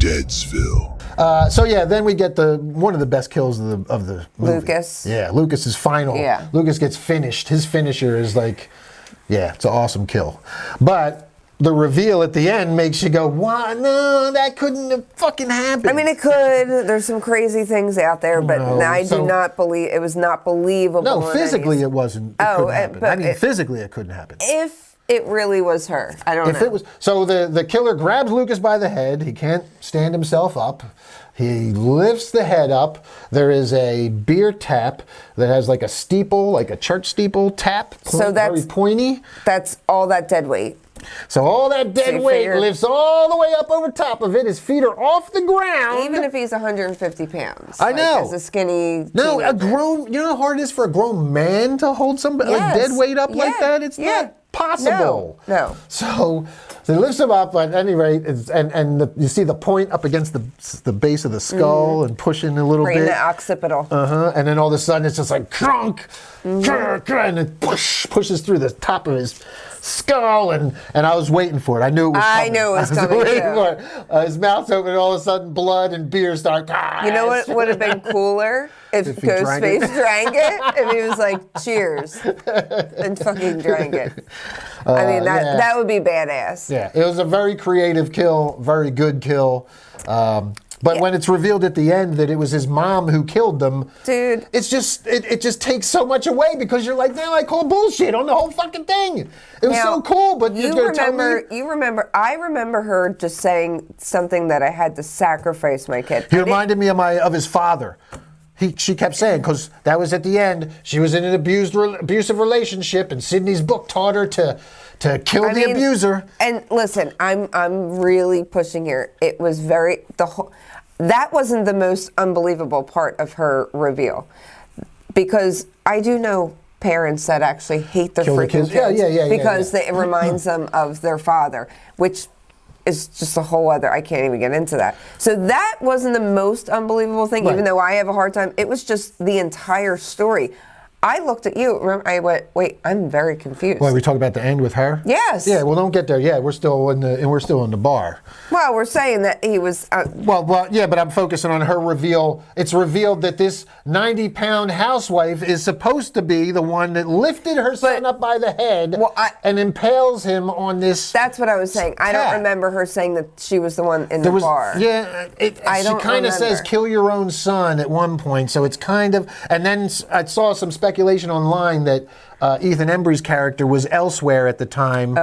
Deadsville. So yeah, then we get one of the best kills of the movie. Lucas. Yeah, Lucas's final. Yeah. Lucas gets finished. His finisher is like, yeah, it's an awesome kill. But the reveal at the end makes you go, what? No, that couldn't have fucking happened. I mean, it could. There's some crazy things out there, but I do not believe it was not believable. No, physically it wasn't. It couldn't happen. but I mean, physically it couldn't happen. If it really was her, I don't know. If it was, so the killer grabs Lucas by the head. He can't stand himself up. He lifts the head up. There is a beer tap that has like a steeple, like a church steeple tap. So that's very pointy. That's all that dead weight. So all that dead weight lifts all the way up over top of it. His feet are off the ground. Even if he's 150 pounds. I know. As a skinny No, teenager. a grown, you know how hard it is for a grown man to hold somebody like dead weight up like that? It's not possible. No. So he lifts him up at any rate, you see the point up against the base of the skull and pushing a little bit. The occipital. And then all of a sudden it's just like crunk, and it pushes through the top of his skull, and I was waiting for it. I knew it was coming. I knew it was coming waiting too. for it. His mouth's open, and all of a sudden blood and beer start. You know what would have been cooler? If Ghostface drank it, if he was like, cheers, and fucking drank it. I mean, that would be badass. Yeah, it was a very creative kill, very good kill. But when it's revealed at the end that it was his mom who killed them, dude, it's just it just takes so much away because you're like, now I call bullshit on the whole fucking thing. It was so cool, but you're gonna tell me. I remember her just saying something that I had to sacrifice my kid. He reminded me of his father. She kept saying, because that was at the end, she was in an abusive relationship, and Sydney's book taught her to kill the abuser. And listen, I'm really pushing here. It was that wasn't the most unbelievable part of her reveal, because I do know parents that actually hate their freaking kids because it reminds them of their father, which is just a whole other, I can't even get into that. So that wasn't the most unbelievable thing, even though I have a hard time. It was just the entire story. I looked at you, remember, I went, wait, I'm very confused. What, we talking about the end with her? Yes. Yeah, well, don't get there yet. We're still in the bar. Well, we're saying that he was... Well, yeah, but I'm focusing on her reveal. It's revealed that this 90-pound housewife is supposed to be the one that lifted her son up by the head and impales him on this... That's what I was saying. I don't remember her saying that she was the one in the bar. Yeah, she kind of says, kill your own son at one point, so it's kind of... And then I saw some speculation online that Ethan Embry's character was elsewhere at the time,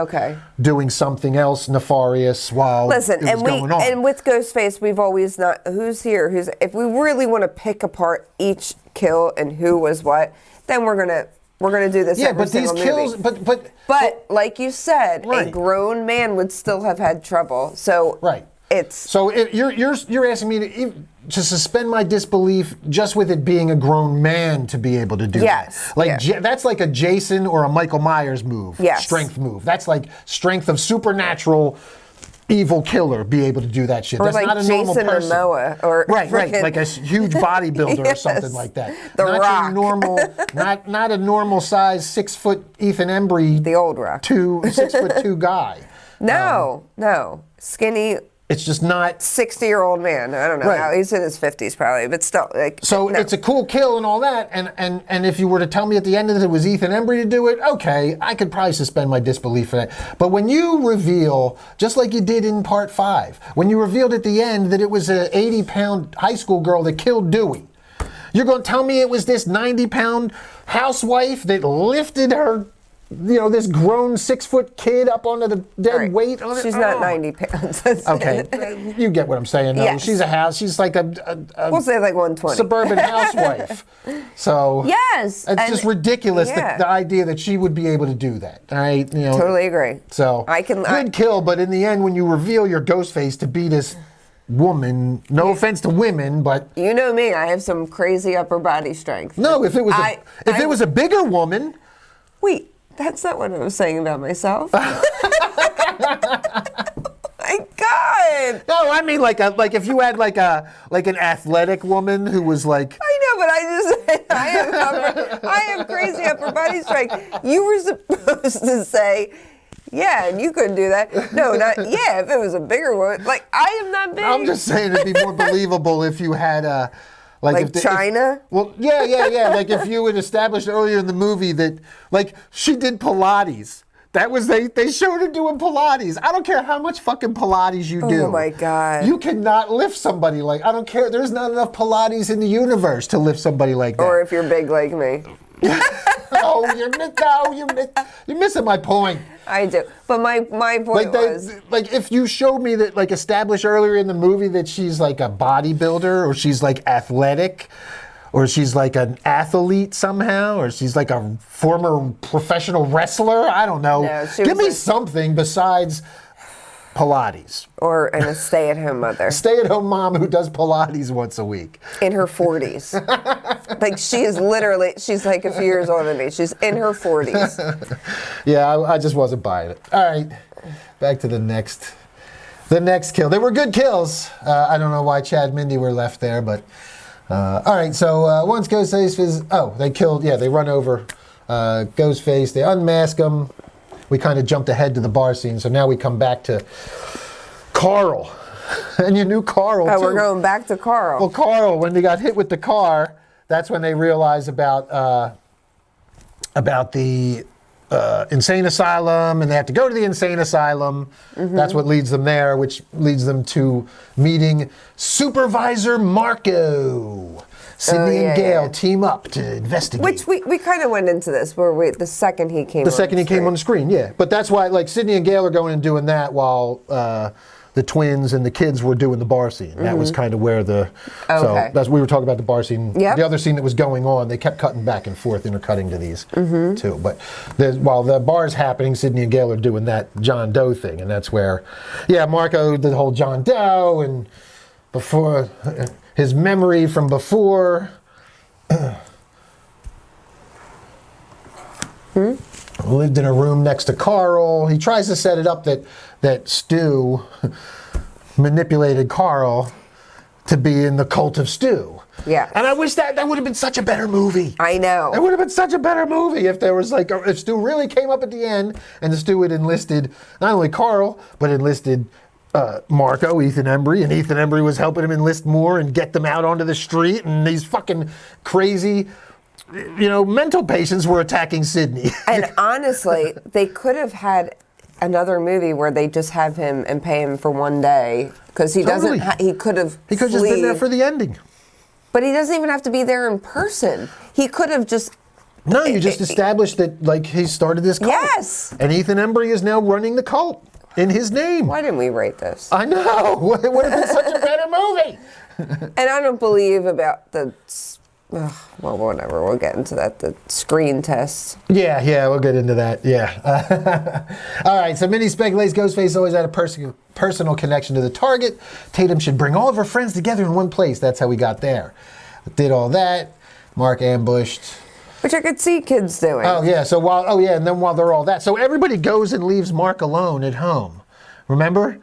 doing something else nefarious while it was going on. And with Ghostface, we've always not who's here, who's. If we really want to pick apart each kill and who was what, then we're gonna do this. Yeah, but these kills, but like you said, a grown man would still have had trouble. So you're asking me to suspend my disbelief just with it being a grown man to be able to do that. Like that's like a Jason or a Michael Myers move, strength move. That's like strength of supernatural evil killer be able to do that shit. Or That's like not a normal Jason person. Momoa, or right, like a huge bodybuilder or something like that. The not Rock. Your normal, not a normal size 6 foot Ethan Embry. The old Rock. 6'2" guy. No, skinny. It's just not 60-year-old man. I don't know. Now he's in his 50s probably, but still. It's a cool kill and all that. And if you were to tell me at the end of it was Ethan Embry to do it, okay, I could probably suspend my disbelief for that. But when you reveal, just like you did in part 5, when you revealed at the end that it was an 80-pound high school girl that killed Dewey, you're going to tell me it was this 90-pound housewife that lifted her, this grown 6-foot kid up onto the dead weight on it? She's not 90 pounds. Okay, you get what I'm saying, though. Yes. She's like a we'll say like 120. Suburban housewife. So yes, it's just ridiculous the idea that she would be able to do that. I totally agree. So good kill, but in the end, when you reveal your Ghostface to be this woman, no offense to women, but you know me, I have some crazy upper body strength. No, if it was a bigger woman. Wait. That's not what I was saying about myself. My God! No, I mean like if you had like an athletic woman who was like. I know, but I have crazy upper body strength. You were supposed to say Yeah, and you couldn't do that. No, not yeah. If it was a bigger one, like I am not big. I'm just saying it'd be more believable if you had a. Like China? Well, yeah. Like if you had established earlier in the movie that, like, she did Pilates. That was, they showed her doing Pilates. I don't care how much fucking Pilates you do. Oh my God. You cannot lift somebody like, I don't care. There's not enough Pilates in the universe to lift somebody like that. Or if you're big like me. You're missing my point. I do. But my point was... Like, if you showed me that, like, established earlier in the movie that she's, like, a bodybuilder, or she's, like, athletic, or she's, like, an athlete somehow, or she's, like, a former professional wrestler, I don't know. No, Give me something besides Pilates. Or a stay-at-home mother. Stay-at-home mom who does Pilates once a week. In her 40s. Like, she is literally, she's like a few years older than me. She's in her 40s. Yeah, I just wasn't buying it. All right, back to the next kill. They were good kills. I don't know why Chad and Mindy were left there, but all right. So once Ghostface is, they run over Ghostface. They unmask him. We kind of jumped ahead to the bar scene, so now we come back to Carl. And you knew Carl, too. Oh, we're going back to Carl. Well, Carl, when they got hit with the car, that's when they realized about the insane asylum, and they have to go to the insane asylum. Mm-hmm. That's what leads them there, which leads them to meeting Supervisor Marco. Sydney and Gail team up to investigate. Which we kind of went into this, where the second he came came on the screen, yeah. But that's why, like, Sydney and Gail are going and doing that while the twins and the kids were doing the bar scene. Mm-hmm. That was kind of where so that's we were talking about the bar scene. Yep. The other scene that was going on, they kept cutting back and forth, intercutting to these too. But while the bar's happening, Sydney and Gail are doing that John Doe thing, and that's where, Marco did the whole John Doe, and before his memory from before. Lived in a room next to Carl. He tries to set it up that Stu manipulated Carl to be in the cult of Stu. Yeah. And I wish that would have been such a better movie. I know. It would have been such a better movie if there was if Stu really came up at the end and the Stu had enlisted not only Carl, but enlisted Marco, Ethan Embry, and Ethan Embry was helping him enlist more and get them out onto the street, and these fucking crazy, mental patients were attacking Sydney. And honestly, they could have had another movie where they just have him and pay him for one day, because he doesn't. He could have just been there for the ending. But he doesn't even have to be there in person. He could have just. No, you just established that, like, he started this cult. Yes. And Ethan Embry is now running the cult in his name. Why didn't we rate this? I know. It would have been such a better movie. And I don't believe about the. Well, whatever. We'll get into that. The screen test. Yeah, we'll get into that. Yeah. All right. So Minnie speculates Ghostface always had a personal connection to the target. Tatum should bring all of her friends together in one place. That's how we got there. Did all that. Mark ambushed. Which I could see kids doing. Oh, yeah. So and then while they're all that. So everybody goes and leaves Mark alone at home. Remember?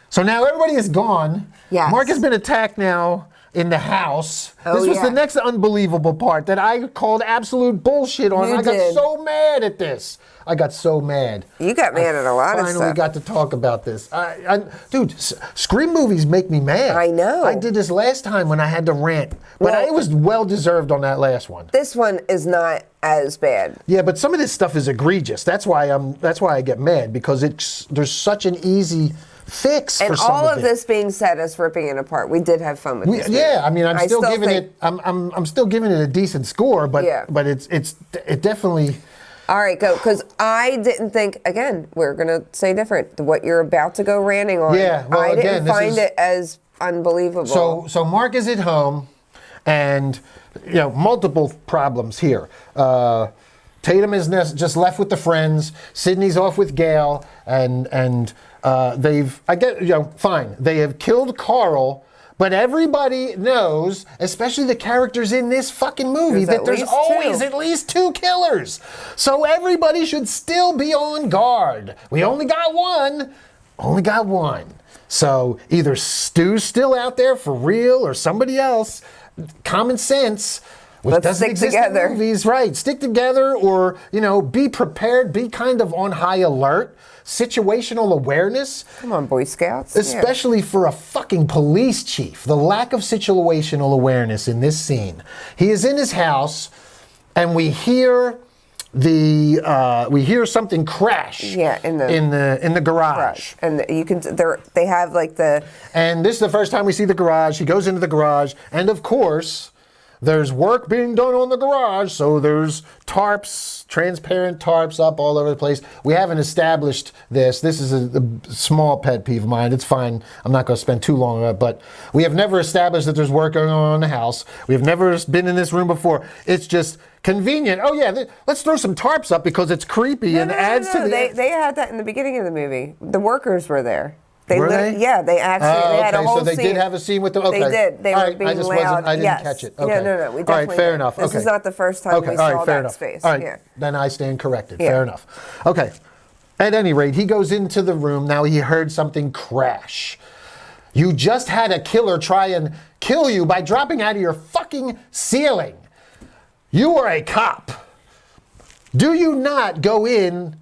So now everybody is gone. Yes. Mark has been attacked now in the house. This was the next unbelievable part that I called absolute bullshit on. I got so mad at this. I got so mad. You got mad at a lot of stuff. Finally got to talk about this. Dude, Scream movies make me mad. I know. I did this last time when I had to rant. But it was well-deserved on that last one. This one is not as bad. Yeah, but some of this stuff is egregious. That's why I get mad, because there's such an easy fix and for some all of it. This being said, us ripping it apart, we did have fun with this. Yeah, I mean, I'm still giving it a decent score, but it definitely. All right, go, because I didn't think. Again, we're gonna say different. What you're about to go ranting on. Yeah, well, I didn't find it as unbelievable. So Mark is at home, and multiple problems here. Tatum is just left with the friends. Sydney's off with Gail, and fine. They have killed Carl, but everybody knows, especially the characters in this fucking movie, that there's always at least two killers. So everybody should still be on guard. We only got one. So either Stu's still out there for real or somebody else. Common sense. Which doesn't exist in movies, right? Stick together, or be prepared, be kind of on high alert, situational awareness. Come on, Boy Scouts. Especially for a fucking police chief. The lack of situational awareness in this scene. He is in his house, and we hear something crash. Yeah, in the garage. And you can they have like the. And this is the first time we see the garage. He goes into the garage, and of course, there's work being done on the garage, so there's tarps, transparent tarps up all over the place. We haven't established this. This is a small pet peeve of mine. It's fine. I'm not going to spend too long on it, but we have never established that there's work going on in the house. We have never been in this room before. It's just convenient. Oh yeah, let's throw some tarps up because it's creepy and adds to the. They had that in the beginning of the movie. The workers were there. Were they? Yeah, they actually they had a whole so they scene. did have a scene with them. Okay. They did. They were being loud. I didn't catch it. Okay. Yeah, no. We definitely all right, fair did. enough. This is not the first time we saw that space. All right, yeah. Then I stand corrected. Fair enough. Okay. At any rate, he goes into the room. Now he heard something crash. You just had a killer try and kill you by dropping out of your fucking ceiling. You are a cop. Do you not go in,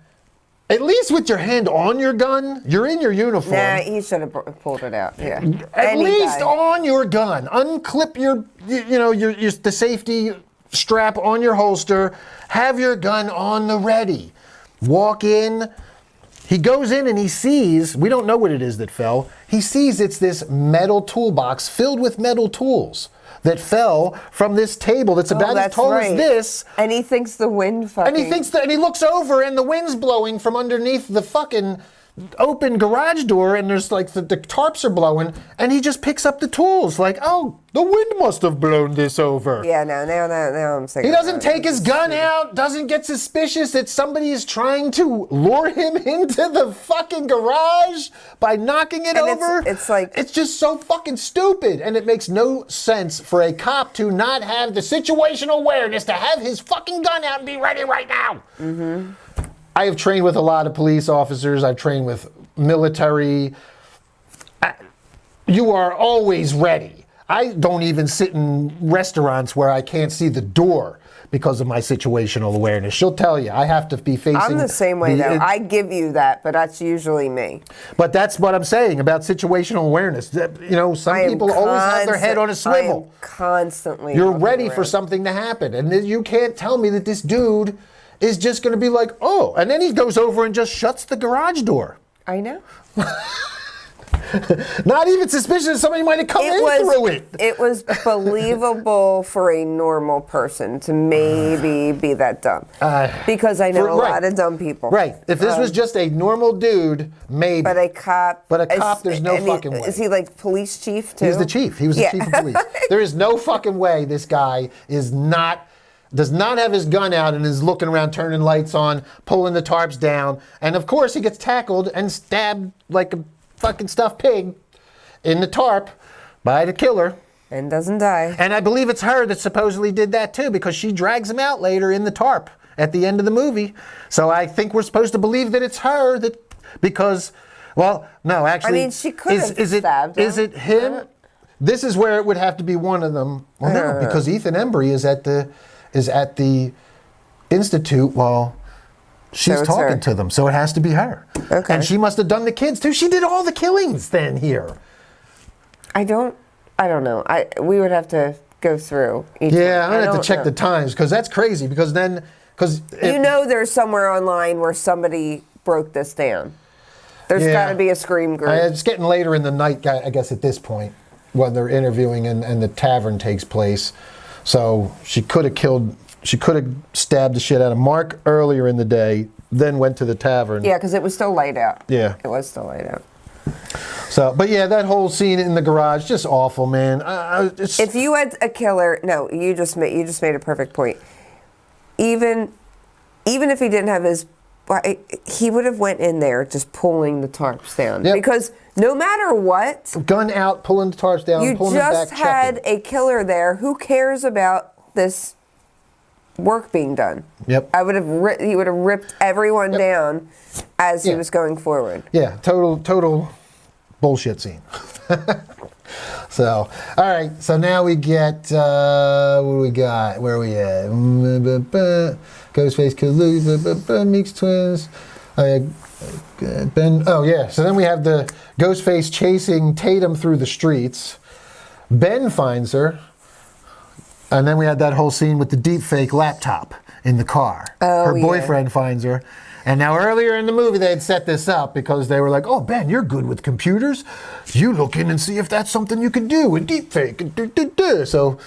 at least with your hand on your gun? You're in your uniform. Nah, he should have pulled it out. Yeah. At least on your gun. Unclip your the safety strap on your holster. Have your gun on the ready. Walk in. He goes in and he sees, we don't know what it is that fell. He sees it's this metal toolbox filled with metal tools that fell from this table that's about as tall as this. And he thinks the wind fucking. And he looks over and the wind's blowing from underneath the fucking open garage door, and there's like the tarps are blowing, and he just picks up the tools like, oh, the wind must have blown this over. Yeah, now I'm saying. He doesn't take his gun out, doesn't get suspicious that somebody is trying to lure him into the fucking garage by knocking it over. It's like, it's just so fucking stupid, and it makes no sense for a cop to not have the situational awareness to have his fucking gun out and be ready right now. Mm-hmm. I have trained with a lot of police officers. I've trained with military. You are always ready. I don't even sit in restaurants where I can't see the door because of my situational awareness. She'll tell you, I have to be facing. I'm the same way though. I give you that, but that's usually me. But that's what I'm saying about situational awareness. Some people always have their head on a swivel. I am constantly. You're ready for something to happen. And you can't tell me that this dude is just going to be like, oh, and then he goes over and just shuts the garage door. I know. Not even suspicious that somebody might have come through it. It was believable for a normal person to maybe be that dumb. Because I know a lot of dumb people. Right. If this was just a normal dude, maybe. But a cop, there's no fucking way. Is he like police chief too? He's the chief. He was the chief of police. There is no fucking way this guy does not have his gun out and is looking around, turning lights on, pulling the tarps down. And of course he gets tackled and stabbed like a fucking stuffed pig in the tarp by the killer. And doesn't die. And I believe it's her that supposedly did that too, because she drags him out later in the tarp at the end of the movie. So I think we're supposed to believe that it's her because, well, no, actually. I mean, she could have stabbed him. Is it him? This is where it would have to be one of them. Well, no, because Ethan Embry is at the institute while she's talking to them, so it has to be her. Okay. And she must have done the kids too. She did all the killings then here. I don't know. We would have to go through each one. I'm gonna have to check the times because that's crazy. Because there's somewhere online where somebody broke this down. There's got to be a scream group. It's getting later in the night, I guess, at this point when they're interviewing and the tavern takes place. So she could have stabbed the shit out of Mark earlier in the day, then went to the tavern. Yeah, because it was still light out. Yeah. It was still light out. So, but yeah, that whole scene in the garage, just awful, man. If you had a killer, no, you just made a perfect point. Even if he didn't have his, he would have went in there just pulling the tarps down. Yep. Because no matter what, gun out, pulling the tarps down, pulling them back, you just had a killer there. Who cares about this work being done? Yep. He would have ripped everyone down as he was going forward. Yeah, total bullshit scene. So, all right. So now we get what do we got? Where are we at? Ghostface kills Meeks twins. Ben. Oh yeah. So then we have the Ghostface chasing Tatum through the streets. Ben finds her, and then we had that whole scene with the deep fake laptop in the car. Oh, her boyfriend finds her. And now earlier in the movie they had set this up because they were like, "Oh Ben, you're good with computers. You look in and see if that's something you can do with deep fake." So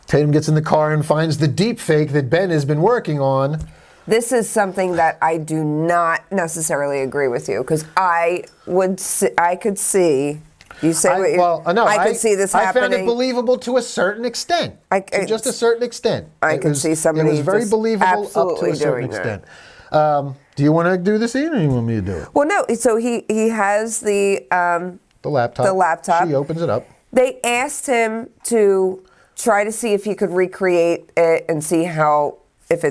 Tatum gets in the car and finds the deep fake that Ben has been working on. This is something that I do not necessarily agree with you, because I could see. You say I could see this happening. I found it believable to a certain extent. To just a certain extent. I could see somebody. It was very believable up to a certain extent. Do you want to do the scene, or do you want me to do it? Well, no. So he has the laptop. The laptop. She opens it up. They asked him to try to see if he could recreate it and see if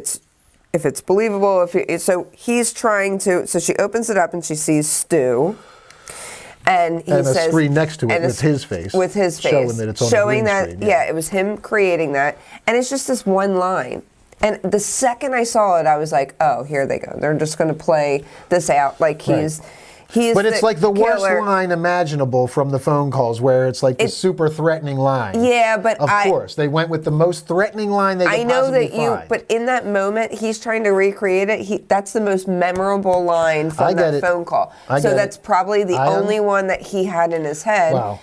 it's believable. So he's trying to. So she opens it up and she sees Stu. And he says, a screen next to it with his face. With his face. Showing that it's on the green screen. Yeah, it was him creating that. And it's just this one line. And the second I saw it, I was like, oh, here they go. They're just going to play this out like he's But it's like the worst line imaginable from the phone calls, where it's like the super threatening line. Yeah, but of course they went with the most threatening line they could possibly find. But in that moment, he's trying to recreate it. That's the most memorable line from that phone call. So that's probably the only one that he had in his head. Wow.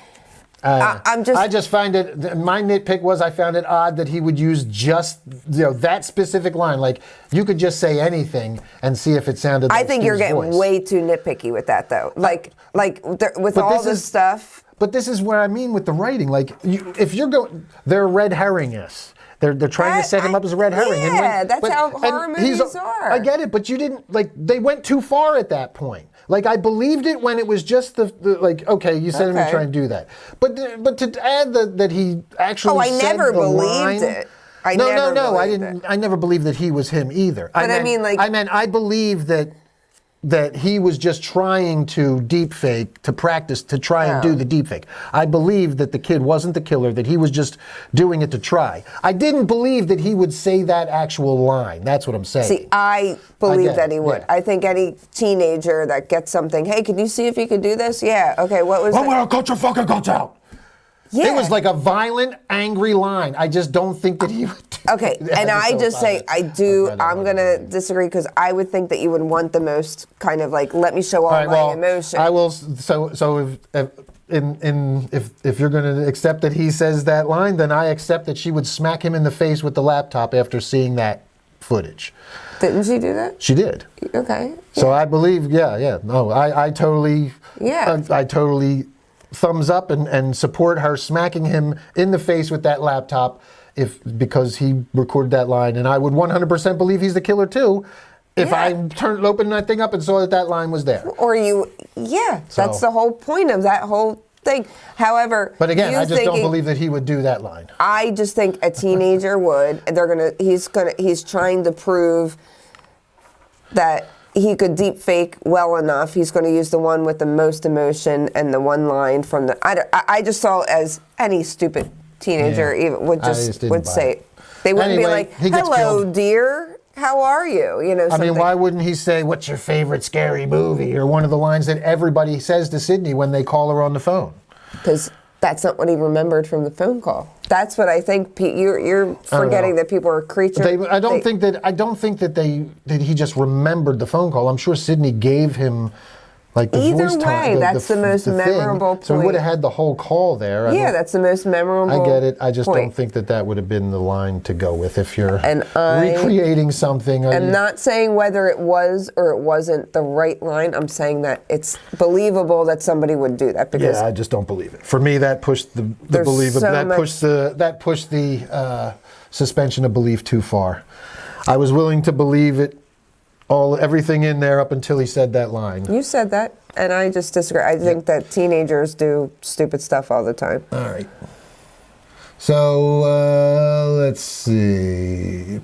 I just find it. My nitpick was I found it odd that he would use just that specific line. Like you could just say anything and see if it sounded. I think you're getting way too nitpicky with that, though. With all this stuff. But this is what I mean with the writing. Like if you're going, they're red herring us. They're trying to set him up as a red herring. Yeah, that's how horror movies are. I get it, but you didn't they went too far at that point. Like I believed it when it was just the okay, you said him to try and do that, but to add that he actually said I never the believed line, it. No, I didn't. I never believed that he was him either. But I believe that he was just trying to deep fake, to practice, to try and do the deep fake. I believe that the kid wasn't the killer, that he was just doing it to try. I didn't believe that he would say that actual line. That's what I'm saying. See, I believe that he would. Yeah. I think any teenager that gets something, hey, can you see if you could do this? Yeah, okay, what was it? I'm gonna cut your fucking guts out. Yeah. It was like a violent, angry line. I just don't think that he would do Okay, and I just say, I'm going to disagree, because I would think that you would want the most kind of like, let me show all my emotion. I will, so if you're going to accept that he says that line, then I accept that she would smack him in the face with the laptop after seeing that footage. Didn't she do that? She did. Okay. So I believe, no, I totally, I totally thumbs up and support her smacking him in the face with that laptop because he recorded that line, and I would 100% believe he's the killer too if I opened that thing up and saw that line was there. That's the whole point of that whole thing. However, but again, I just don't believe that he would do that line. I just think a teenager would. He's trying to prove that he could deep fake well enough. He's going to use the one with the most emotion and the one line from the. I just saw it as any stupid teenager even would say. They wouldn't be like, "Hello, dear, how are you?" I mean, why wouldn't he say, "What's your favorite scary movie?" or one of the lines that everybody says to Sydney when they call her on the phone? Because that's not what he remembered from the phone call. That's what I think. You're forgetting that people are creatures. I don't think that he just remembered the phone call. I'm sure Sydney gave him like the Either voice way, time. That's the most memorable point. So he would have had the whole call there. That's the most memorable. I get it. I just don't think that would have been the line to go with if you're recreating something. I'm not saying whether it was or it wasn't the right line. I'm saying that it's believable that somebody would do that. Because I just don't believe it. For me, that pushed the belief. That pushed the suspension of belief too far. I was willing to believe it. Everything in there up until he said that line. You said that, and I just disagree. I think that teenagers do stupid stuff all the time. All right. So, let's see.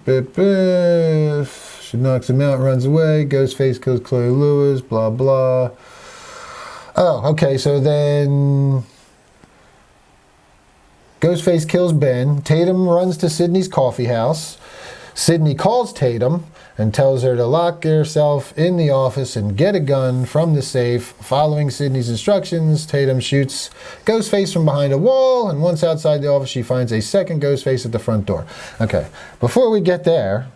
She knocks him out, runs away. Ghostface kills Chloe Lewis, blah, blah. Oh, okay, so then Ghostface kills Ben. Tatum runs to Sydney's coffee house. Sydney calls Tatum and tells her to lock herself in the office and get a gun from the safe. Following Sydney's instructions, Tatum shoots Ghostface from behind a wall, and once outside the office, she finds a second Ghostface at the front door. Okay, before we get there,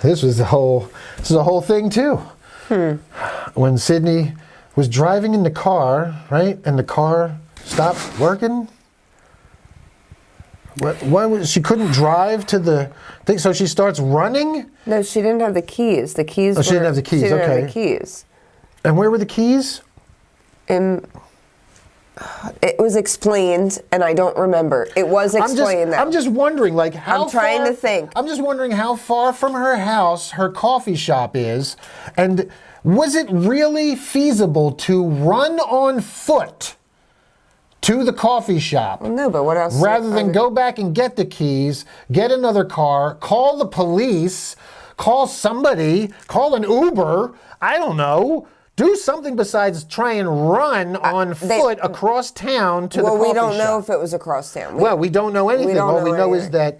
this is a whole thing too. When Sydney was driving in the car, right, and the car stopped working. She couldn't drive to the thing, so she starts running? No, she didn't have the keys. The keys. She didn't have the keys. She didn't okay. have the keys. And where were the keys? It was explained, and I don't remember. It was explained. I'm just wondering, like, how I'm trying far, to think. I'm just wondering how far from her house her coffee shop is, and was it really feasible to run on foot to the coffee shop? Well, no, but what else? Rather than go back and get the keys, get another car, call the police, call somebody, call an Uber, I don't know. Do something besides try and run on foot across town to the coffee shop. Well, we don't know if it was across town. We don't know anything. All we know is that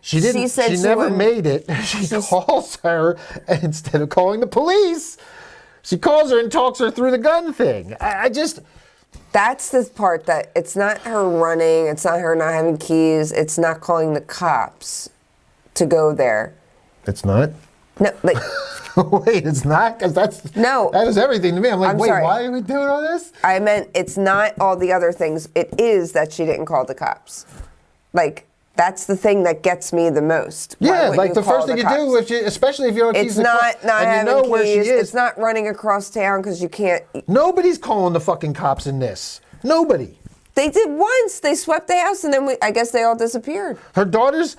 she didn't. She never made it. She calls her, and instead of calling the police, she calls her and talks her through the gun thing. I just... That's the part that it's not her running, it's not her not having keys, it's not calling the cops to go there. It's not? No, like... Wait, it's not? Because that was everything to me. I'm like, wait, sorry. Why are we doing all this? I meant it's not all the other things. It is that she didn't call the cops. Like, that's the thing that gets me the most. Yeah, like the first thing you do, especially if you don't have keys, it's not having you know where she keys. is. It's not running across town because you can't. Nobody's calling the fucking cops in this. Nobody. They did once. They swept the house, and then I guess they all disappeared. Her daughter's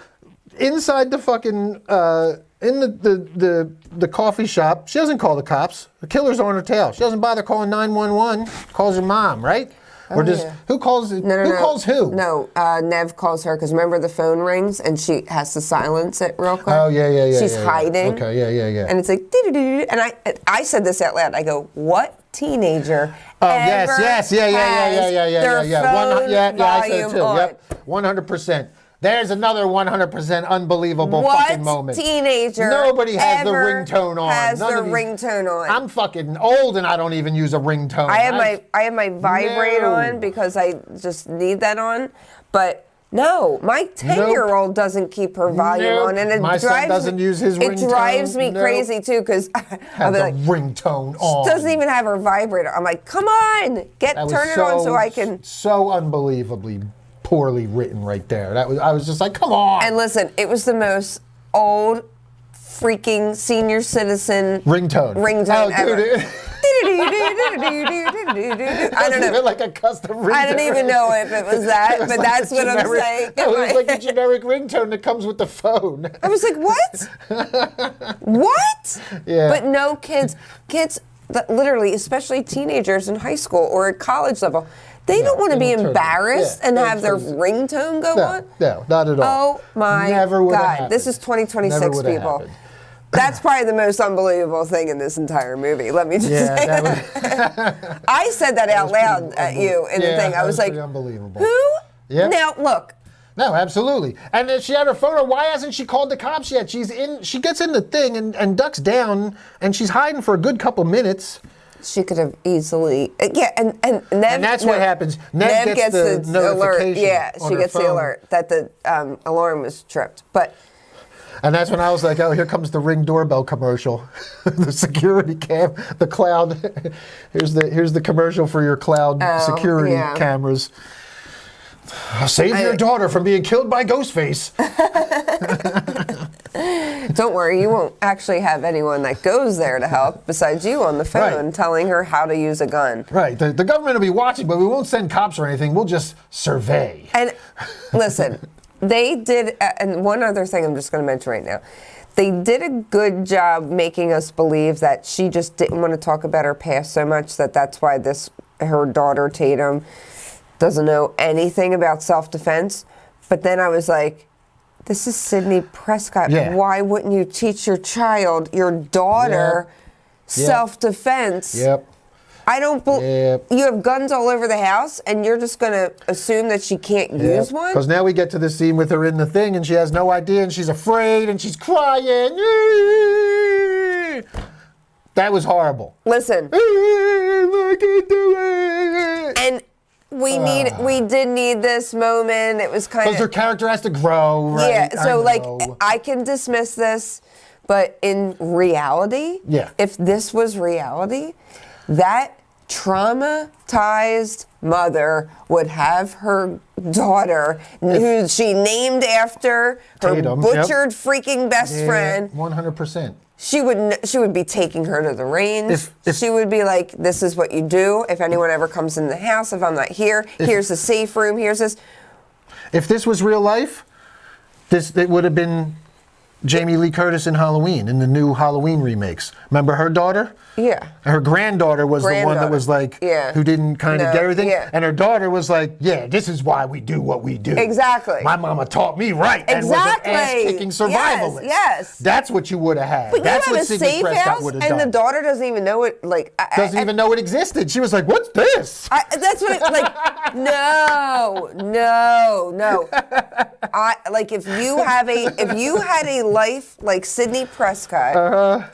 inside the fucking in the coffee shop. She doesn't call the cops. The killer's on her tail. She doesn't bother calling 911. Calls her mom, right? Or who calls it? No, who calls who? No, Nev calls her because remember the phone rings and she has to silence it real quick. Oh yeah. She's hiding. Okay, yeah. And it's like doo-doo-doo-doo. And I said this out loud. I go, what teenager? Oh yes, yeah. I said it too. Yep, 100%. There's another 100% unbelievable fucking moment. What teenager? Nobody has the ringtone on. Has their ringtone on. I'm fucking old and I don't even use a ringtone. I have my vibrate on because I just need that on, but no, my 10-year-old doesn't keep her volume on, and my son doesn't use his ringtone. It drives me crazy too because I'll be like, ringtone on. She doesn't even have her vibrator. I'm like, come on, turn it on so I can. So unbelievably poorly written right there. I was just like, come on. And listen, it was the most old freaking senior citizen ringtone ever. Dude. I don't know. Like a custom ringtone. I don't even know if it was that, but that's what I'm saying. It was like a generic ringtone that comes with the phone. I was like, what? What? Yeah. But no kids that literally, especially teenagers in high school or at college level, they don't want to be embarrassed and have their ringtone go on. No, not at all. Oh my God. This is 2026, people. Happened. That's probably the most unbelievable thing in this entire movie. Let me just say that. I said that out loud at you in the thing. I was like, unbelievable. Who? Yeah. Now, look. No, absolutely. And if she had her phone, why hasn't she called the cops yet? She gets in the thing and ducks down, and she's hiding for a good couple minutes. She could have easily, and Nev, and that's what happens. Nev gets the alert. notification. Yeah, she gets the alert that the alarm was tripped. And that's when I was like, oh, here comes the Ring doorbell commercial, the security cam, the cloud. Here's the commercial for your cloud security cameras. Save your daughter from being killed by Ghostface. Don't worry, you won't actually have anyone that goes there to help besides you on the phone telling her how to use a gun. Right. The government will be watching, but we won't send cops or anything. We'll just survey. And listen, they did, and one other thing I'm just going to mention right now. They did a good job making us believe that she just didn't want to talk about her past so much that's why her daughter Tatum doesn't know anything about self-defense. But then I was like, this is Sidney Prescott. Yeah. Why wouldn't you teach your daughter, self-defense? Yep. I don't believe Yep. you have guns all over the house, and you're just gonna assume that she can't use one. Because now we get to the scene with her in the thing, and she has no idea, and she's afraid, and she's crying. That was horrible. Listen, I can't do it. and we did need this moment. It was kind Because her of character has to grow, right? yeah. So I like know. I can dismiss this, but in reality, Yeah. if this was reality, that traumatized mother would have her daughter, who she named after her Tatum, yep. butchered freaking best friend. 100%. She would be taking her to the range. If- She would be like, "This is what you do. If anyone ever comes in the house, if I'm not here, here's the safe room. Here's this." If this was real life, it would have been Jamie Lee Curtis in Halloween, in the new Halloween remakes. Remember her daughter? Yeah. Her granddaughter was the one that was like, Yeah. who didn't kind of No, get everything. yeah. And her daughter was like, yeah, this is why we do what we do. Exactly. My mama taught me right and Exactly. was an ass-kicking survivalist. Yes. That's what you would have had. But That's you have what a Sidney safe Prescott house, would have and done. the daughter doesn't even know it. Like, Doesn't even know it existed. She was like, what's this? that's what it, like. No. Like if you had a life like Sidney Prescott,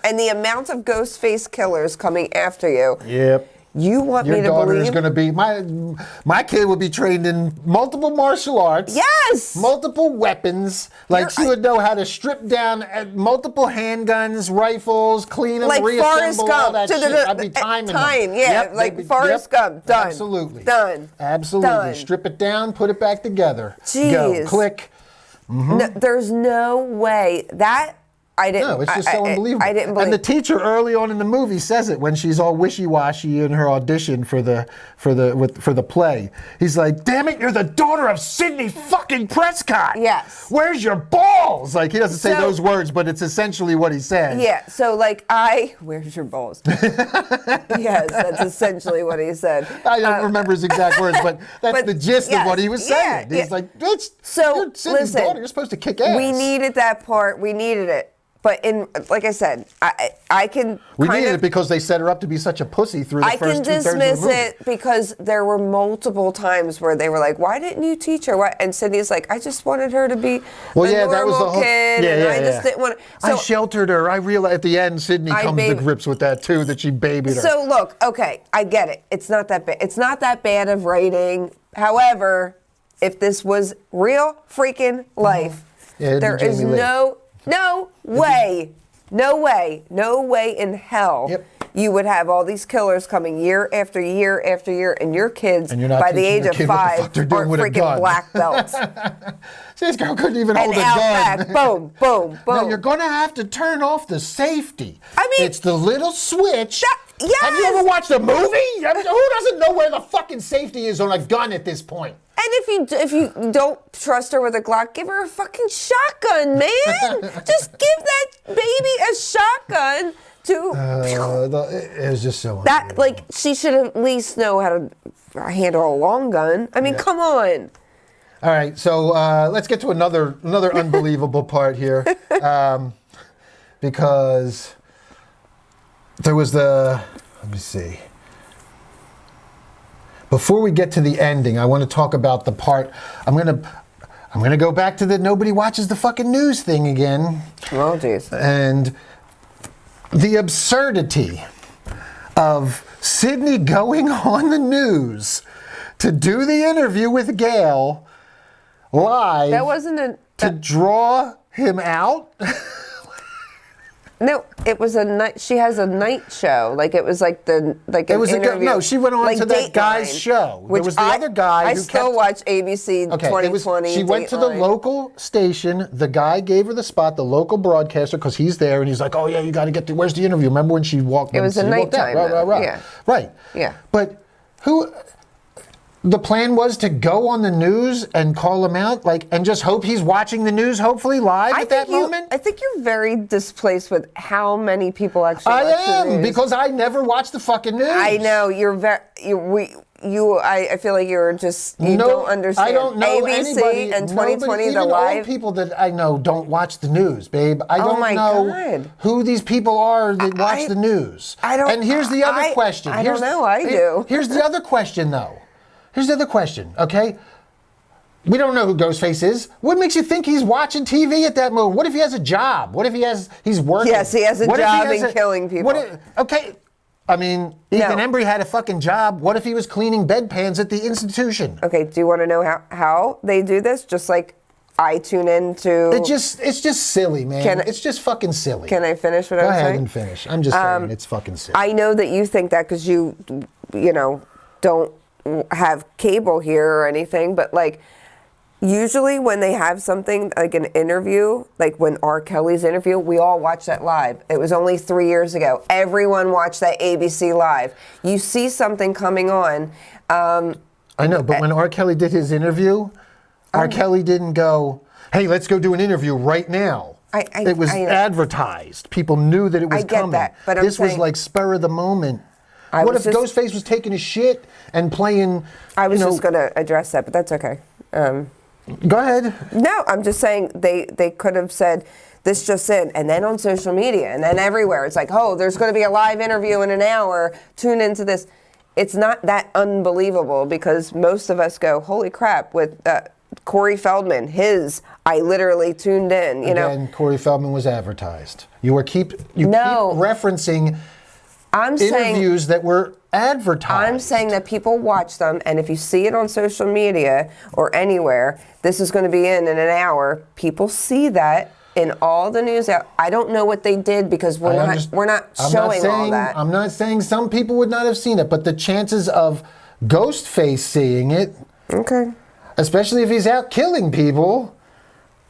and the amount of Ghostface killers coming after you. Yep. You want Your me to daughter believe? is going to be my kid would be trained in multiple martial arts. Yes. Multiple weapons. Like she would know how to strip down multiple handguns, rifles, clean them, Like reassemble Forrest all Gump. that shit. I'd be timing them. Time, yeah, Yep, like they'd be- Forrest Gump. Done. Absolutely. Done. Absolutely. Done. Strip it down, put it back together. Go. Jeez. Click. No, there's no way that I didn't. No, it's just so unbelievable. I didn't believe. And the teacher early on in the movie says it when she's all wishy-washy in her audition for the play. He's like, "Damn it, you're the daughter of Sidney fucking Prescott. Yes. Where's your balls?" Like he doesn't say So- those words, but it's essentially what he says. Yeah, so like where's your balls? Yes, that's essentially what he said. I don't remember his exact words, but that's but the gist yes, of what he was saying. yeah, He's like, "Bitch, So you're Sidney's listen, daughter. You're supposed to kick ass." we needed that part. We needed it. But like I said, I can We kind needed of, it because they set her up to be such a pussy through the I first can two-thirds of the dismiss movie. it because there were multiple times where they were like, "Why didn't you teach her?" Why? And Sydney's like, "I just wanted her to be Well, a yeah, normal that was the whole kid, and I just didn't want." I So, sheltered her. I realized at the end, Sydney comes to grips with that too, that she babied her. so look, okay, I get it. It's not that bad. It's not that bad of writing. However, if this was real freaking life, Yeah, it'd be there is Jamie Lee. no way in hell Yep. you would have all these killers coming year after year after year, and your kids And you're not by the teaching age your of kid what the 5 fuck they're doing aren't with a freaking gun. black belts. See, this girl couldn't even And hold a out gun. back, boom, boom, boom. Now you're gonna have to turn off the safety. I mean- it's the little switch. Yes! Have you ever watched a movie? I mean, who doesn't know where the fucking safety is on a gun at this point? And if you don't trust her with a Glock, give her a fucking shotgun, man. Just give that baby a shotgun to It was just so that. Like she should at least know how to handle a long gun. I mean, come on. All right, so let's get to another unbelievable part here, because there was let me see. Before we get to the ending, I want to talk about the part. I'm gonna go back to the nobody watches the fucking news thing again, Oh, jeez. and the absurdity of Sydney going on the news to do the interview with Gail live. That wasn't to draw him out. No, it was a night. She has a night show. Like it was like It was no. She went on to that guy's show. There was the other guy. I who still kept, watch ABC Okay, 2020. she went to the local station. The guy gave her the spot, the local broadcaster, because he's there, and he's like, "Oh yeah, you got to get to. Where's the interview?" Remember when she walked? It was a she walked out. nighttime, though. Right. Yeah. Right. Yeah. But who? the plan was to go on the news and call him out, like, and just hope he's watching the news, hopefully live at that moment? I think you're very displaced with how many people actually I watch the am, news. because I never watch the fucking news. I know, you're very... I feel like you're just... You don't understand. I don't know ABC anybody. and 2020, even the live... old people that I know don't watch the news, babe. I Oh don't my know God. who these people are that watch the news. I don't... And here's the other question. I don't know, I do. Here's the other question, though. Here's the other question, okay? We don't know who Ghostface is. What makes you think he's watching TV at that moment? What if he has a job? What if he's working? Yes, he has a job in killing people. Okay, I mean, Ethan Embry had a fucking job. What if he was cleaning bedpans at the institution? Okay, do you want to know how they do this? Just like I tune into... It's just silly, man. It's just fucking silly. Can I finish what I was saying? Go ahead and finish. I'm just saying it's fucking silly. I know that you think that because you don't have cable here or anything, but like usually when they have something like an interview, like when R. Kelly's interview, we all watch that live. It was only 3 years ago. Everyone watched that ABC live. You see something coming on. I know, but when R. Kelly did his interview, R. Kelly didn't go, hey, let's go do an interview right now. It was advertised. People knew that it was coming. That, but this was like spur of the moment. What if Ghostface was taking a shit and playing? I was just going to address that, but that's okay. Go ahead. No, I'm just saying they could have said this just in, and then on social media, and then everywhere. It's like, oh, there's going to be a live interview in an hour. Tune into this. It's not that unbelievable because most of us go, holy crap, with Corey Feldman, I literally tuned in. You know, Corey Feldman was advertised. You keep referencing interviews that were advertised. I'm saying that people watch them, and if you see it on social media or anywhere, this is going to be in an hour. People see that in all the news. I don't know what they did because we're not showing all that. I'm not saying some people would not have seen it, but the chances of Ghostface seeing it, especially if he's out killing people.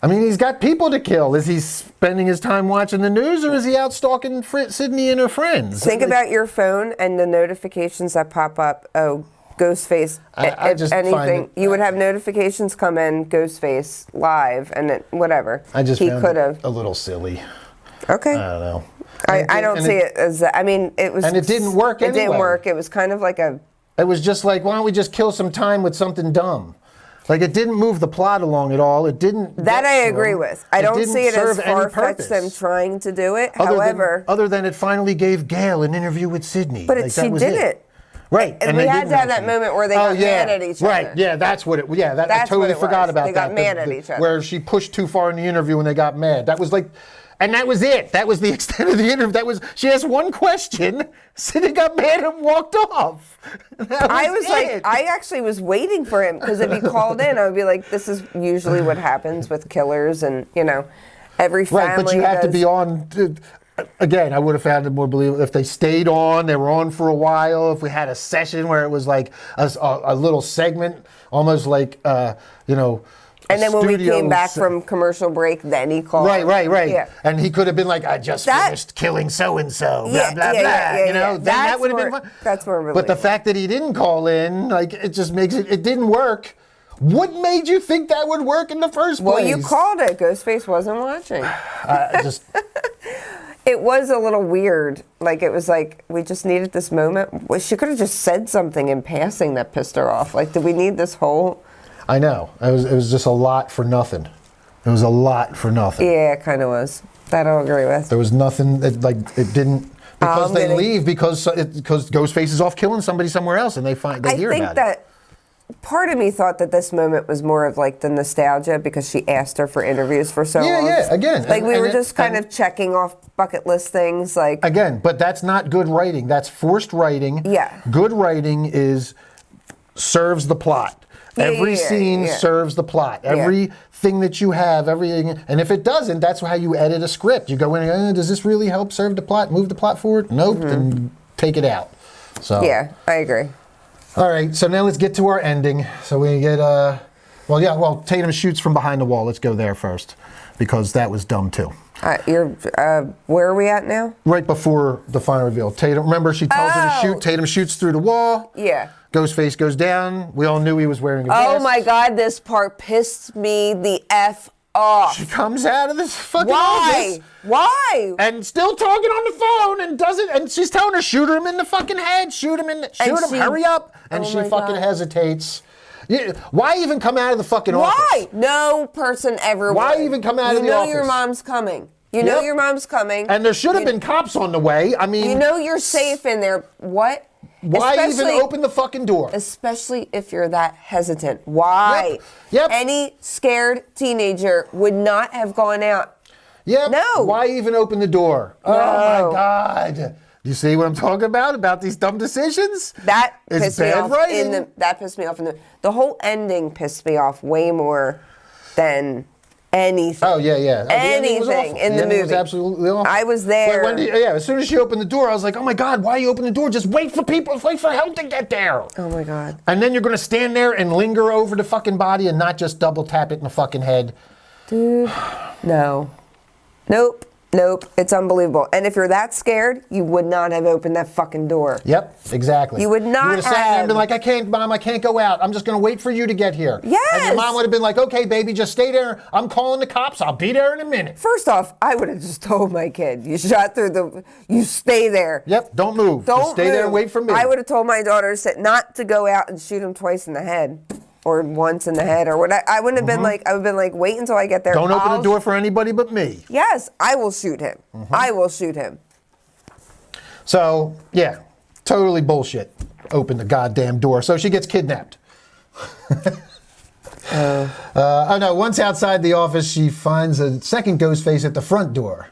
I mean, he's got people to kill. Is he spending his time watching the news, or is he out stalking Sydney and her friends? Think about your phone and the notifications that pop up. Oh, Ghostface, I just anything. You would have notifications come in, Ghostface, live, and whatever. I just found it a little silly. Okay. I don't know. I don't see it as, I mean, it was... And it didn't work anyway. It didn't work. It was kind of like a... It was just like, why don't we just kill some time with something dumb? Like, it didn't move the plot along at all. It didn't... That I agree with. I don't see it as far-fetched them trying to do it. However... Other than it finally gave Gail an interview with Sydney. But she did it. Right. And we had to have that moment where they got mad at each other. Right, yeah, that's what it... Yeah, I totally forgot about that. They got mad at each other. Where she pushed too far in the interview and they got mad. That was like... And that was it. That was the extent of the interview. She asked one question, Sydney got mad and walked off. I actually was waiting for him, because if he called in, I would be like, this is usually what happens with killers, and, every family Right, but you have to be on... Again, I would have found it more believable if they stayed on, they were on for a while, if we had a session where it was like a little segment, almost like, and then when we came back from commercial break, then he called. Right. Yeah. And he could have been like, I just finished killing so-and-so, blah, blah, blah. Then that would have been fun. That's more believable. But the fact that he didn't call in, like, it just makes it didn't work. What made you think that would work in the first place? Well, you called it. Ghostface wasn't watching. It was a little weird. Like, it was like, we just needed this moment. Well, she could have just said something in passing that pissed her off. Like, did we need this whole... I know. It was just a lot for nothing. It was a lot for nothing. Yeah, it kind of was. That I'll agree with. There was nothing, it didn't, because they leave because Ghostface is off killing somebody somewhere else and they hear about it. I think that part of me thought that this moment was more of like the nostalgia because she asked her for interviews for so long. Yeah, again. Like we were just kind of checking off bucket list things. Like again, but that's not good writing. That's forced writing. Yeah. Good writing serves the plot. Every scene serves the plot. Everything that you have, everything. And if it doesn't, that's how you edit a script. You go in, does this really help serve the plot, move the plot forward? Nope, then take it out. So yeah, I agree. All right, so now let's get to our ending. So we get, Tatum shoots from behind the wall. Let's go there first. because that was dumb too. Where are we at now? Right before the final reveal. Tatum, remember she tells her to shoot. Tatum shoots through the wall. Yeah. Ghostface goes down. We all knew he was wearing a vest. Oh my God, this part pissed me the F off. She comes out of this fucking office. Why? And still talking on the phone and doesn't, and she's telling her, shoot him in the fucking head, shoot him, hurry up. And she fucking hesitates. Why even come out of the fucking office? Why? No person ever Why would. even come out of the You know office? your mom's coming. You know your mom's coming. And there should have been cops on the way. I mean, you know you're safe in there. What? Why even open the fucking door? Especially if you're that hesitant. Why? Yep. Any scared teenager would not have gone out. Yep. No. Why even open the door? No. Oh my God. You see what I'm talking about? About these dumb decisions? That it's pissed me bad off. writing. That pissed me off. The whole ending pissed me off way more than anything. Oh, yeah. Anything in the movie. Was absolutely awful. I was there. As soon as she opened the door, I was like, oh my God, why you open the door? Just wait for help to get there. Oh my God. And then you're going to stand there and linger over the fucking body and not just double tap it in the fucking head. Dude, no. Nope. It's unbelievable. And if you're that scared, you would not have opened that fucking door. Yep, exactly. You would not have sat there and been like, I can't, Mom, I can't go out. I'm just going to wait for you to get here. Yes. And your mom would have been like, okay, baby, just stay there. I'm calling the cops. I'll be there in a minute. First off, I would have just told my kid, you stay there. Yep, don't move. Just stay there and wait for me. I would have told my daughter not to go out and shoot him twice in the head. Or once in the head, or what? I wouldn't have been like. I would have been like, wait until I get there. Don't open the door for anybody but me. Yes, I will shoot him. I will shoot him. So yeah, totally bullshit. Open the goddamn door. So she gets kidnapped. Oh no! Once outside the office, she finds a second Ghostface at the front door.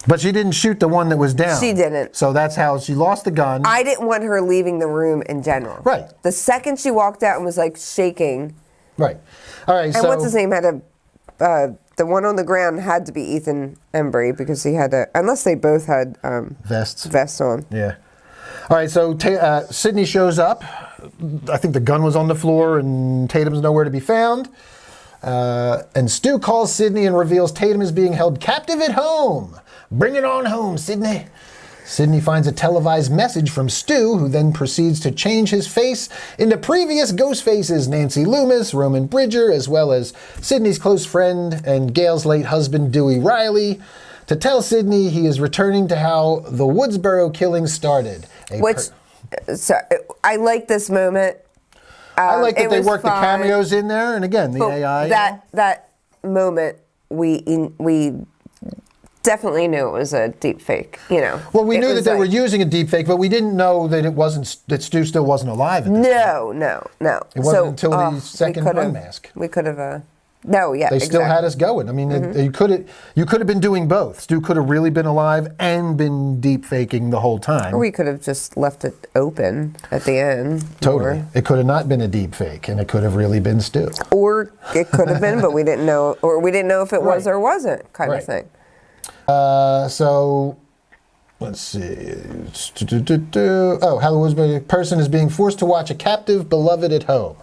But she didn't shoot the one that was down. She didn't. So that's how she lost the gun. I didn't want her leaving the room in general. Right. The second she walked out and was like shaking. Right. All right. And what's his name had the one on the ground had to be Ethan Embry because he had unless they both had vests on. Yeah. All right. So Sydney shows up. I think the gun was on the floor and Tatum's nowhere to be found. And Stu calls Sydney and reveals Tatum is being held captive at home. Bring it on home, Sydney. Sydney finds a televised message from Stu, who then proceeds to change his face into previous Ghostfaces, Nancy Loomis, Roman Bridger, as well as Sydney's close friend and Gail's late husband, Dewey Riley, to tell Sydney he is returning to how the Woodsboro killing started. I like this moment. I like that they worked the cameos in there, and again, the AI. That moment, we definitely knew it was a deep fake, Well, we knew that they were using a deep fake, but we didn't know that that Stu still wasn't alive at this point. No. It wasn't until the second unmask. We could have, They still had us going. I mean, you could have been doing both. Stu could have really been alive and been deep faking the whole time. Or we could have just left it open at the end. Totally. It could have not been a deep fake, and it could have really been Stu. Or it could have been, but we didn't know, or we didn't know if it was or wasn't, kind of thing. So, let's see. How the Woodsboro person is being forced to watch a captive beloved at home.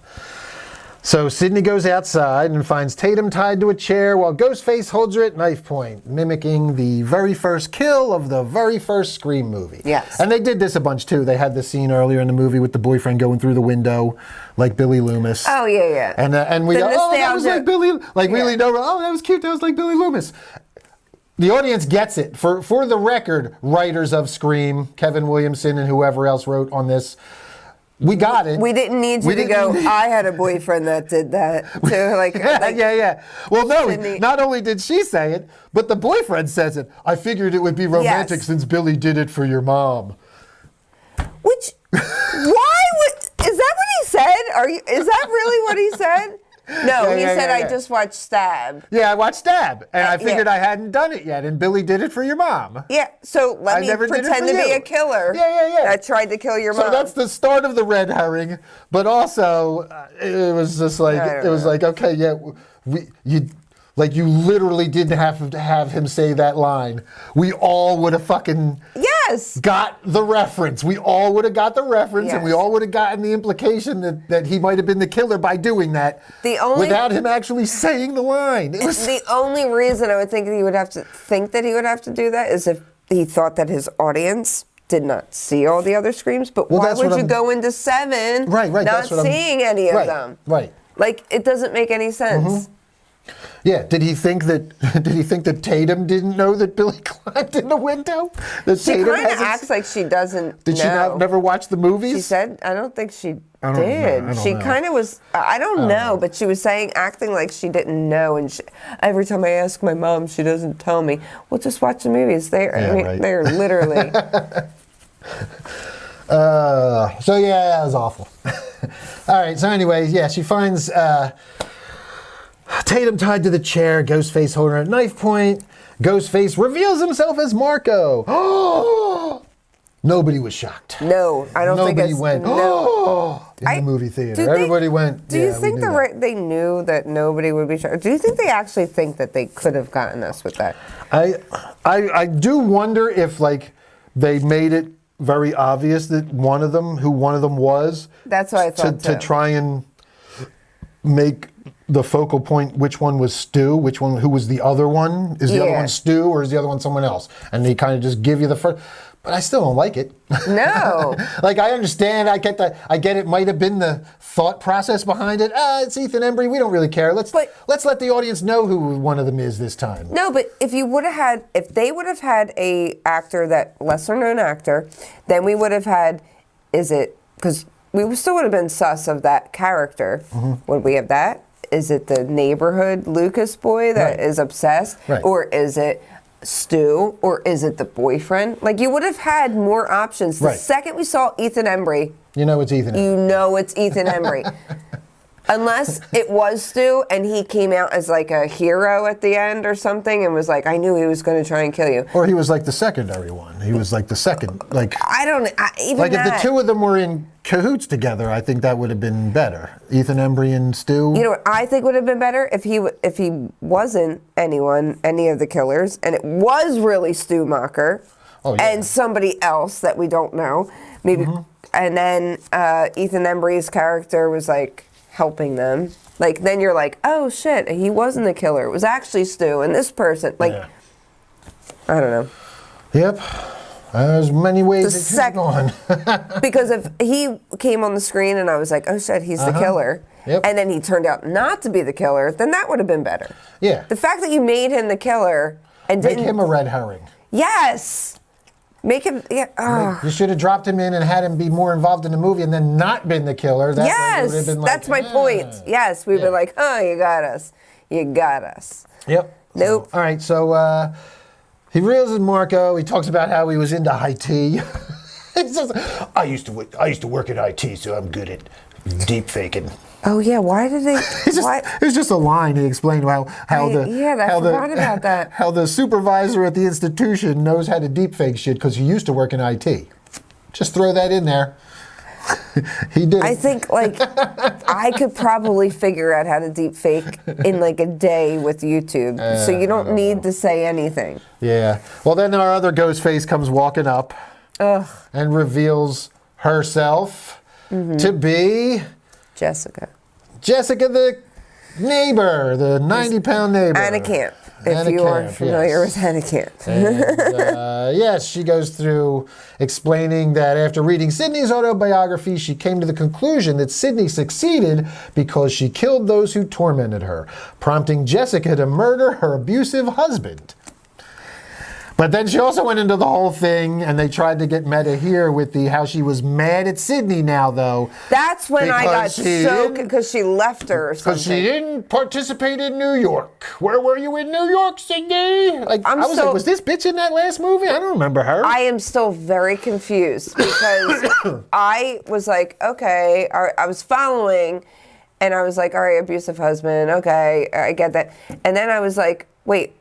So Sydney goes outside and finds Tatum tied to a chair while Ghostface holds her at knife point, mimicking the very first kill of the very first Scream movie. Yes. And they did this a bunch too. They had this scene earlier in the movie with the boyfriend going through the window, like Billy Loomis. Oh yeah. And we go, that was like Billy. Really, no, that was cute. That was like Billy Loomis. The audience gets it. For the record, writers of Scream, Kevin Williamson and whoever else wrote on this, we got it. We didn't need you to go, I had a boyfriend that did that. So yeah. Well, no, not only did she say it, but the boyfriend says it. I figured it would be romantic since Billy did it for your mom. Which, is that what he said? Is that really what he said? No, he said, I just watched Stab. Yeah, I watched Stab, and I figured I hadn't done it yet, and Billy did it for your mom. Yeah, so let me pretend to be a killer. Yeah. That tried to kill your mom. So that's the start of the red herring, but also it was just like, okay, you literally didn't have to have him say that line. We all would have fucking Yes. got the reference. We all would have got the reference, and we Yes. all would have gotten the implication that he might have been the killer by doing that without him actually saying the line. It was The only reason I would think that he would have to do that is if he thought that his audience did not see all the other screams. But why would you go into 7 not seeing any of them? Right. Like, it doesn't make any sense. Yeah. Did he think that Tatum didn't know that Billy climbed in the window? She kind of acts like she doesn't Did she never watch the movies? She said, I don't think she did. I don't She know. kind of was, I don't know, but she was acting like she didn't know. And every time I ask my mom, she doesn't tell me. Well, just watch the movies. They're literally. So yeah, that was awful. All right. So anyway, yeah, she finds Tatum tied to the chair. Ghostface holding her at knife point. Ghostface reveals himself as Marco. Oh! Nobody was shocked. No, I don't think nobody went. Oh! In the movie theater, everybody went. Do you think they knew that nobody would be shocked? Do you think they actually think that they could have gotten us with that? I do wonder if they made it very obvious that who one of them was. That's what I thought to try and make the focal point which one was Stu, who was the other one. Is the other one Stu or is the other one someone else? And they kind of just give you the first. But I still don't like it. No. I understand. I get it might have been the thought process behind it. It's Ethan Embry. We don't really care. Let's let the audience know who one of them is this time. No, but if they would have had a actor, that lesser known actor, then we would have had, because we still would have been sus of that character. Would we have that? Is it the neighborhood Lucas boy that is obsessed? Right. Or is it Stu? Or is it the boyfriend? You would have had more options. The second we saw Ethan Embry, you know it's Ethan Embry. You know it's Ethan Embry. Unless it was Stu and he came out as a hero at the end or something and was I knew he was going to try and kill you. Or he was the secondary one. He was the second. I don't even if the two of them were in cahoots together, I think that would have been better. Ethan Embry and Stu. You know what I think would have been better? If he wasn't any of the killers, and it was really Stu Macher and somebody else that we don't know. Maybe. And then Ethan Embry's character was helping them. Then you're oh shit, he wasn't the killer. It was actually Stu and this person. I don't know. Yep. There's many ways it could have gone. Because if he came on the screen and I was oh shit, he's the killer, and then he turned out not to be the killer, then that would have been better. Yeah. The fact that you made him the killer and Make him a red herring. Yes. Make him, You should have dropped him in and had him be more involved in the movie and then not been the killer. Yes, that's my point. Yes, we'd be you got us. You got us. Yep. Nope. All right, so he reels in Marco. He talks about how he was into IT. He says, I used to work at IT, so I'm good at deep faking. Oh yeah, why did they? It's just a line. He explained I forgot about that. How the supervisor at the institution knows how to deepfake shit because he used to work in IT. Just throw that in there. He did. I think I could probably figure out how to deepfake in a day with YouTube, so you don't need to say anything. Yeah. Well, then our other Ghostface comes walking up and reveals herself to be Jessica, the neighbor, the 90-pound neighbor. Anna Camp, if you are familiar with Anna Camp. And, yes, she goes through explaining that after reading Sydney's autobiography, she came to the conclusion that Sydney succeeded because she killed those who tormented her, prompting Jessica to murder her abusive husband. But then she also went into the whole thing, and they tried to get meta here with how she was mad at Sydney now, though. That's when I got so, because she left her or something. Because she didn't participate in New York. Where were you in New York, Sydney? I was was this bitch in that last movie? I don't remember her. I am still very confused because I was okay, I was following, and I was all right, abusive husband, okay, I get that. And then I was wait.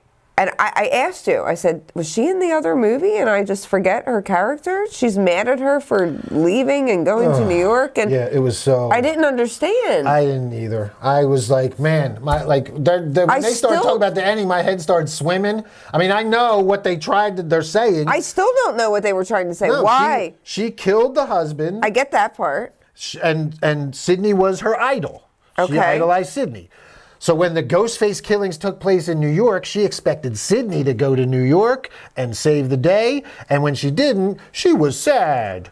And I asked you, I said, was she in the other movie and I just forget her character? She's mad at her for leaving and going to New York. And yeah, it was so... I didn't understand. I didn't either. I was like, man, when they started talking about the ending, my head started swimming. I mean, I know what they're saying. I still don't know what they were trying to say. No, Why? She killed the husband. I get that part. And Sydney was her idol. Okay. She idolized Sydney. So when the Ghostface killings took place in New York, she expected Sydney to go to New York and save the day. And when she didn't, she was sad.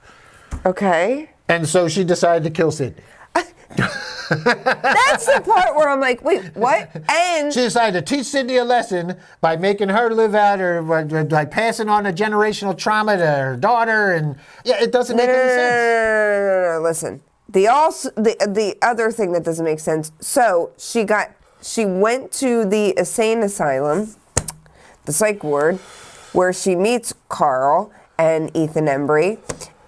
Okay. And so she decided to kill Sydney. That's the part where I'm like, wait, what? And she decided to teach Sydney a lesson by making her live out or like passing on a generational trauma to her daughter. And yeah, it doesn't make any sense. No, listen. The other thing that doesn't make sense. So she went to the insane asylum, the psych ward, where she meets Carl and Ethan Embry,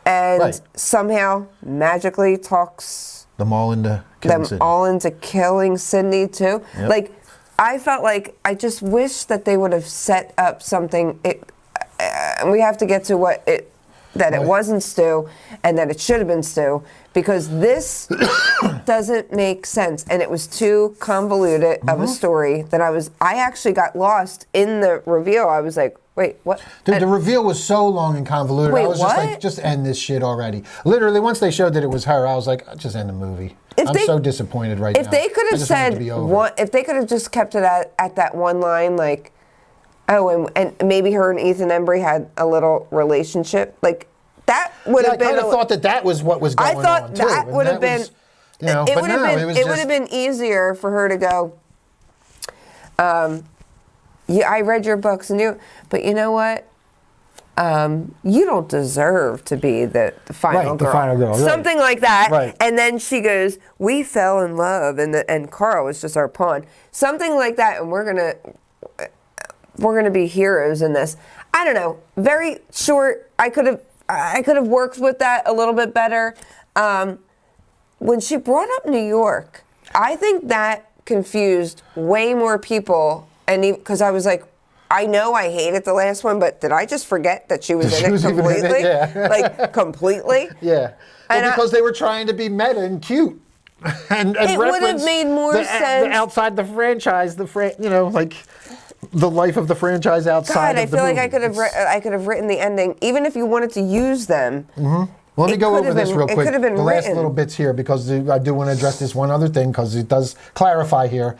and somehow magically talks them all into killing Sydney too. Yep. Like, I felt like I just wish that they would have set up something. We have to get to it wasn't Stu and that it should have been Stu, because this doesn't make sense, and it was too convoluted of a story that I actually got lost in the reveal. I was like, wait, what? Dude, the reveal was so long and convoluted. Wait, I was what? just like, just end this shit already. Literally, once they showed that it was her, I was like, just end the movie. I'm so disappointed right now. If they could have said if they could have just kept it at that one line, like, oh, and maybe her and Ethan Embry had a little relationship, like, that would have been. I kind of thought that was what was going on. I thought that would have been. It would have been easier for her to go. Yeah, I read your books and but you know what? You don't deserve to be the final girl. The final girl. Something like that. Right. And then she goes, "We fell in love, and Carl was just our pawn." Something like that, and we're gonna be heroes in this. I don't know. Very short. I could have worked with that a little bit better. When she brought up New York, I think that confused way more people, and because I was like, I know I hated the last one, but did I just forget that she was in it completely? Like, completely? Yeah. Well, because they were trying to be meta and cute. and it would have made more sense. Outside the franchise, like the life of the franchise outside of the movie. I could have written the ending, even if you wanted to use them. Mm-hmm. Well, let me go over this real quick. It could have been the last little bits here, because I do want to address this one other thing, because it does clarify here.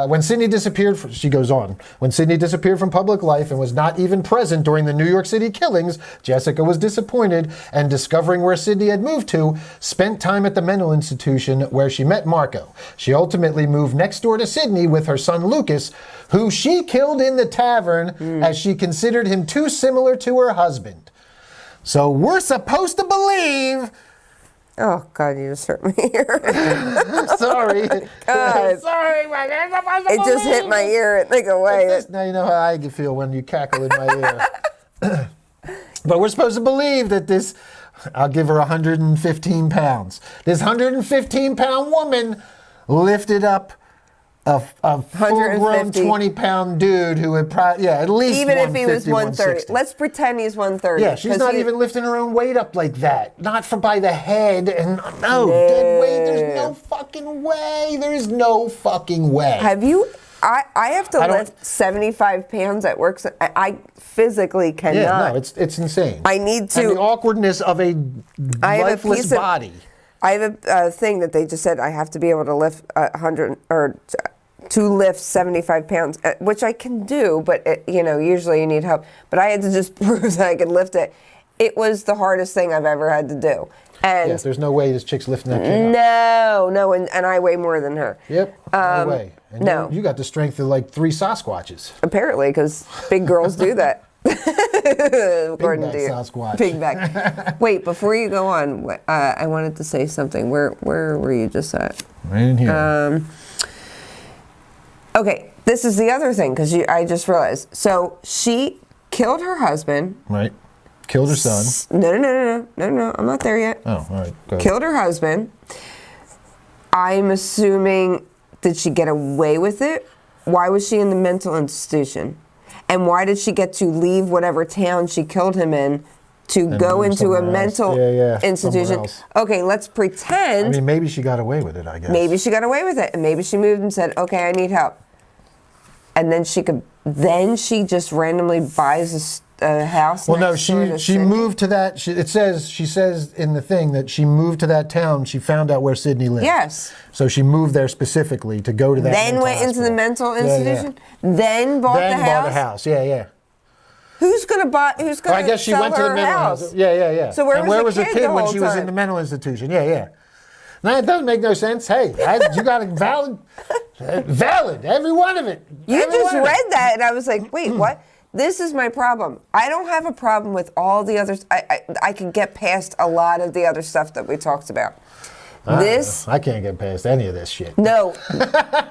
When Sydney disappeared, she goes on, when Sydney disappeared from public life and was not even present during the New York City killings, Jessica was disappointed, and discovering where Sydney had moved to, spent time at the mental institution where she met Marco. She ultimately moved next door to Sydney with her son Lucas, who she killed in the tavern as she considered him too similar to her husband. So we're supposed to believe... Oh, God, you just hurt my ear. Sorry. God. Sorry, my ear's supposed to It just hit my ear and like away. Now you know how I feel when you cackle in my ear. But we're supposed to believe that this... I'll give her 115 pounds. This 115-pound woman lifted up a full-grown 20-pound dude who would probably, at least even if he was 130. 160. Let's pretend he's 130. Yeah, she's not even lifting her own weight up like that. Not by the head. And dead weight. There's no fucking way. There's no fucking way. Have you... I have to lift 75 pounds at work. So I physically cannot. Yeah, no, it's insane. I need to... And the awkwardness of a lifeless body. I have a thing that they just said I have to be able to lift 100 or to lift 75 pounds, which I can do, but usually you need help. But I had to just prove that I could lift it. It was the hardest thing I've ever had to do. And there's no way this chick's lifting that kid up. No, and I weigh more than her. Yep, no way. And no. You got the strength of like 3 Sasquatches. Apparently, because big girls do that. According Big back to you. Sasquatch. Big back. Wait, before you go on, I wanted to say something. Where were you just at? Right in here. Okay, this is the other thing, because I just realized. So she killed her husband. Right. Killed her son. No. I'm not there yet. Oh, all right. Go ahead. Killed her husband. I'm assuming, did she get away with it? Why was she in the mental institution? And why did she get to leave whatever town she killed him in to go move into a somewhere else. mental somewhere institution? else. Okay, let's pretend. I mean, maybe she got away with it, I guess. Maybe she got away with it, and maybe she moved and said, "Okay, I need help." And then she just randomly buys a house. Well, no, next door to she Sydney? moved to that. She says in the thing that she moved to that town. She found out where Sydney lived. Yes. So she moved there specifically to go to that. Then mental went into the hospital. mental Yeah, yeah. institution. Then bought Then the house. bought a house. Yeah, yeah. Who's gonna buy? Who's gonna? Well, I guess she sell went to her the mental house? Yeah, yeah, yeah. So where and was where the was the kid kid the when whole she was in time? the mental institution? Yeah, yeah. Now it doesn't make no sense. Hey, you got a valid, every one of it. You Every just one of it. read that, and I was like, wait, what? This is my problem. I don't have a problem with all the others. I can get past a lot of the other stuff that we talked about. I can't get past any of this shit. No,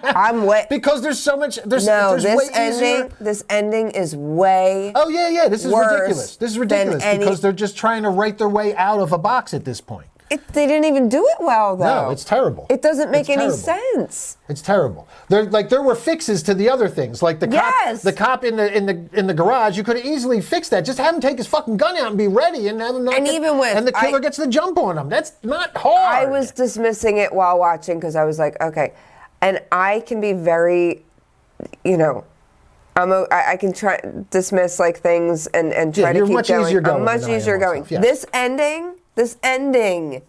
I'm way. Because there's so much. There's No, way this ending is way. Oh yeah, yeah. This is worse ridiculous. This is ridiculous than because they're just trying to write their way out of a box at this point. They didn't even do it well, though. No, it's terrible. It doesn't make It's any terrible. sense. It's terrible. There were fixes to the other things, like the cop in the garage. You could have easily fixed that. Just have him take his fucking gun out and be ready, and have him knock And it, even with- and the killer gets the jump on him. That's not hard. I was dismissing it while watching because I was like, okay, and I can be very, I can try dismiss like things and try to you're keep much going. easier going I'm much than I am easier on going. stuff, yeah. This ending.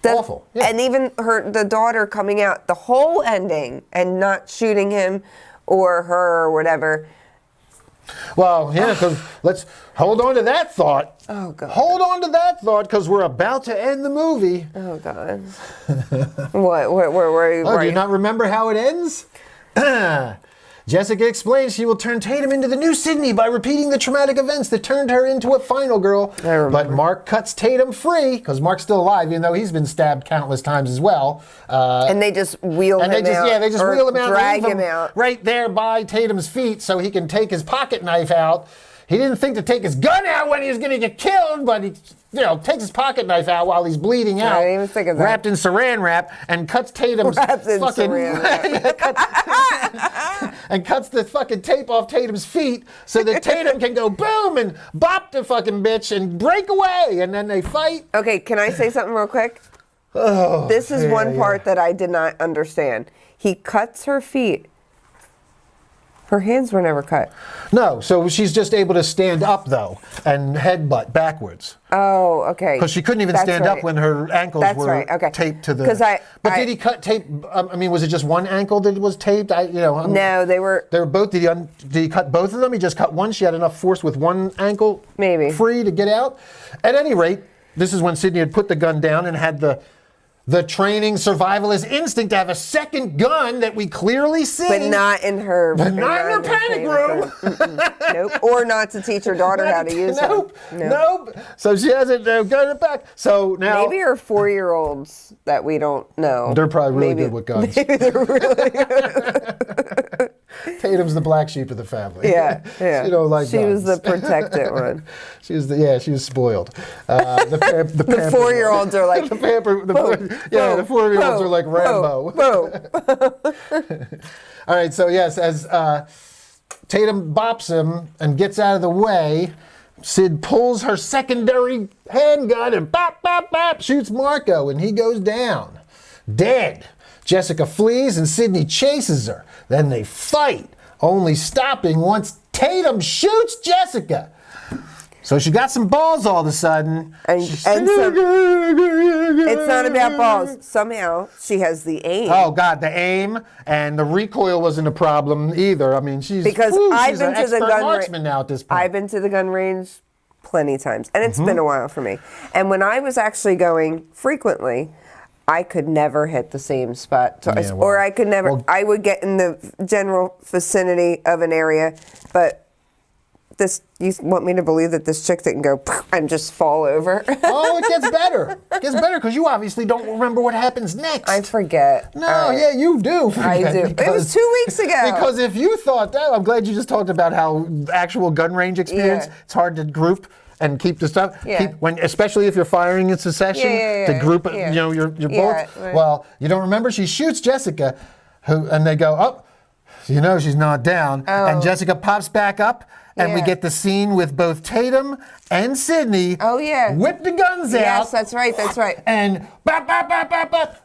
Awful. Yeah. And even the daughter coming out, the whole ending, and not shooting him or her or whatever. Well, yeah, because let's hold on to that thought. Oh, God. Hold on to that thought because we're about to end the movie. Oh, God. Where Do you not remember how it ends? Jessica explains she will turn Tatum into the new Sydney by repeating the traumatic events that turned her into a final girl. I remember. But Mark cuts Tatum free, because Mark's still alive, even though he's been stabbed countless times as well. and they just wheel him out. They just or wheel him out drag and leave him out. right there by Tatum's feet so he can take his pocket knife out. He didn't think to take his gun out when he was going to get killed, but he takes his pocket knife out while he's bleeding out. I didn't even think of that. Wrapped in saran wrap, and cuts Tatum's Wrapped in fucking... saran wrap. and cuts the fucking tape off Tatum's feet so that Tatum can go boom and bop the fucking bitch and break away, and then they fight. Okay, can I say something real quick? Oh, This is one part that I did not understand. He cuts her feet. Her hands were never cut. No, so she's just able to stand up, though, and headbutt backwards. Oh, okay. Because she couldn't even That's stand right. up when her ankles That's were right, okay. taped to the... 'Cause did he cut tape... I mean, was it just one ankle that was taped? No, they were... They were both... Did he cut both of them? He just cut one? She had enough force with one ankle Maybe. free to get out? At any rate, this is when Sydney had put the gun down and had the training survivalist instinct to have a second gun that we clearly see. But not in her... But not in her panic room. Nope. Or not to teach her daughter how to use Nope. them. Nope. So she hasn't got it back. So now... Maybe her 4-year-olds that we don't know. They're probably really good with guns. Maybe they're really good. Tatum's the black sheep of the family. Yeah, yeah. She don't like She was guns. the protected one. She was spoiled. The 4-year-olds are like... the 4-year-olds are like Rambo. All right, so yes, as Tatum bops him and gets out of the way, Sid pulls her secondary handgun and bop, bop, bop, shoots Marco, and he goes down, dead. Jessica flees and Sydney chases her. Then they fight, only stopping once Tatum shoots Jessica. So she got some balls all of a sudden. It's not about balls. Somehow she has the aim. Oh God, the aim and the recoil wasn't a problem either. I mean, she's Because I've she's been an to the expert gun marksman now at this point. I've been to the gun range plenty times, and it's been a while for me. And when I was actually going frequently, I could never hit the same spot twice, or I could never. I would get in the general vicinity of an area, but. You want me to believe that this chick didn't go and just fall over? Oh, it gets better. It gets better because you obviously don't remember what happens next. I forget. No, yeah, you do. I do. It was 2 weeks ago. Because if you thought that, I'm glad you just talked about how actual gun range experience. Yeah. It's hard to group and keep the stuff. Yeah. Especially if you're firing in succession to group. Your bullets. Right. Well, you don't remember. She shoots Jessica, and they go up. You know she's not down. Oh. And Jessica pops back up, and we Yeah. get the scene with both Tatum and Sydney. Oh, yeah. Whip the guns out. Yes, that's right. That's right. And bop, bop, bop, bop, bop.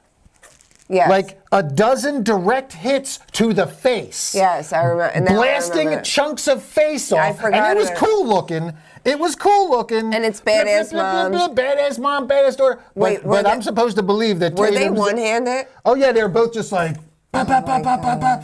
Yes. Like a dozen direct hits to the face. Yes, I remember. And now I Blasting remember it. chunks of face off. I forgot and it was it. cool looking. It was cool looking. And it's badass moms. Badass mom, badass daughter. Wait, but I'm supposed to believe that Were they Tatum's- one-handed? Oh yeah, they were both just like bop, bop, bop, bop, bop, bop.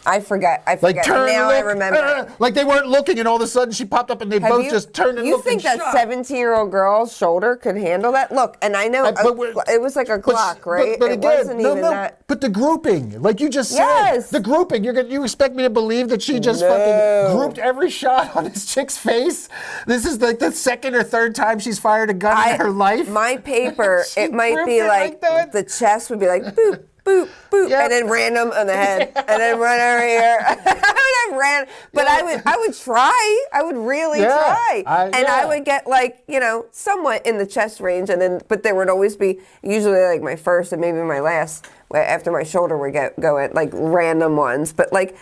I forgot. Like turn, now look, I remember. like they weren't looking, and all of a sudden she popped up, and they Have both you- just turned and You looked. think and that shot. 17-year-old girl's shoulder could handle that? Look, and I know it was like a Glock, right? But it again, wasn't even that. But the grouping, like you just said, Yes. the grouping. You expect me to believe that she just fucking grouped every shot on this chick's face? This is like the second or third time she's fired a gun in her life. My paper, She it might grouped be it like that? the chest would be like boop, boop, boop, Yep. and then random on the head, and then run over here. I would have ran, but I would try. I would really try, and I would get like somewhat in the chest range, and then but there would always be usually like my first and maybe my last after my shoulder would go at like random ones, but like.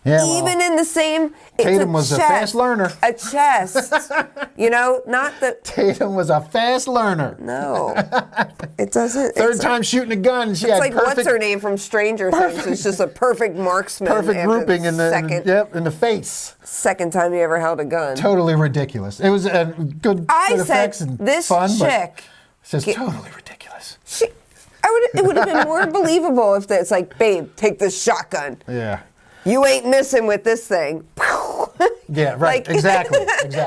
Yeah, well, Even in the same, Tatum was a fast learner. A chest, not the. Tatum was a fast learner. No, it doesn't. Third time shooting a gun, she It's had like perfect, what's her name from Stranger Things? It's just a perfect marksman. perfect after grouping in the second, in the face. second time you ever held a gun. Totally ridiculous. It was good, good I said effects and this fun, but chick. it's just totally ridiculous. It would have been more believable if it's like, babe, take this shotgun. Yeah. You ain't missing with this thing. Yeah, right. Like- exactly.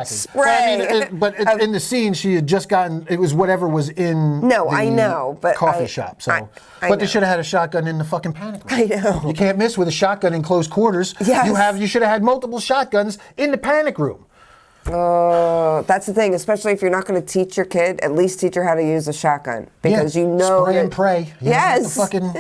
Spray. But in the scene, she had just gotten. It was whatever was in. No, the I know, but coffee I- shop. So, I but they know. should have had a shotgun in the fucking panic room. I know. You can't miss with a shotgun in close quarters. Yes. You should have had multiple shotguns in the panic room. Oh, that's the thing. Especially if you're not going to teach your kid, at least teach her how to use a shotgun because Yeah, you know spray that, and pray. You don't have to Yes, fucking.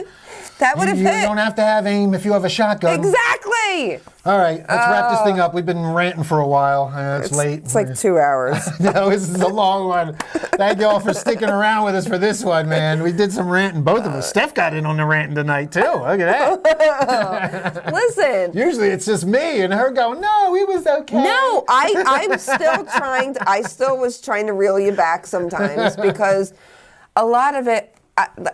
that would have You hit. don't have to have aim if you have a shotgun. Exactly. All right, let's wrap this thing up. We've been ranting for a while. It's late. It's like 2 hours. No, this is a long one. Thank you all for sticking around with us for this one, man. We did some ranting, both of us. Steph got in on the ranting tonight, too. Look at that. Listen. Usually it's just me and her going, no, he was okay. No, I'm still trying to, I still was trying to reel you back sometimes because a lot of it,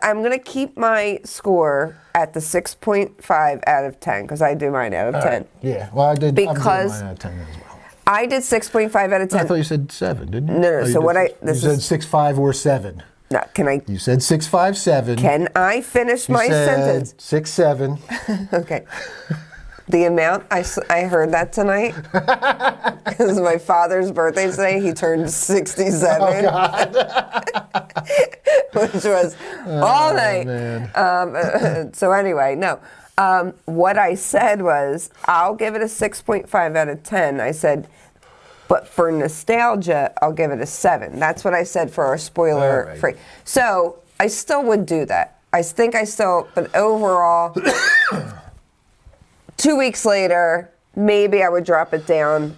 I'm going to keep my score at the 6.5 out of 10 because I do mine out of 10. Right. Yeah, well, I did. I'm doing Because mine out of 10 as well. I did 6.5 out of 10. I thought you said 7, didn't you? No, Oh, you so did what six. this You is- said 6.5 or 7. No, You said 6.57. can I finish my sentence? 6.7. Okay. The amount I heard that tonight because my father's birthday today, he turned 67. Oh, God. Which was all night. Man. So anyway, no. What I said was, I'll give it a 6.5 out of 10. I said, but for nostalgia, I'll give it a 7. That's what I said for our spoiler All right. free. So I still would do that. I think I still, but overall, 2 weeks later, maybe I would drop it down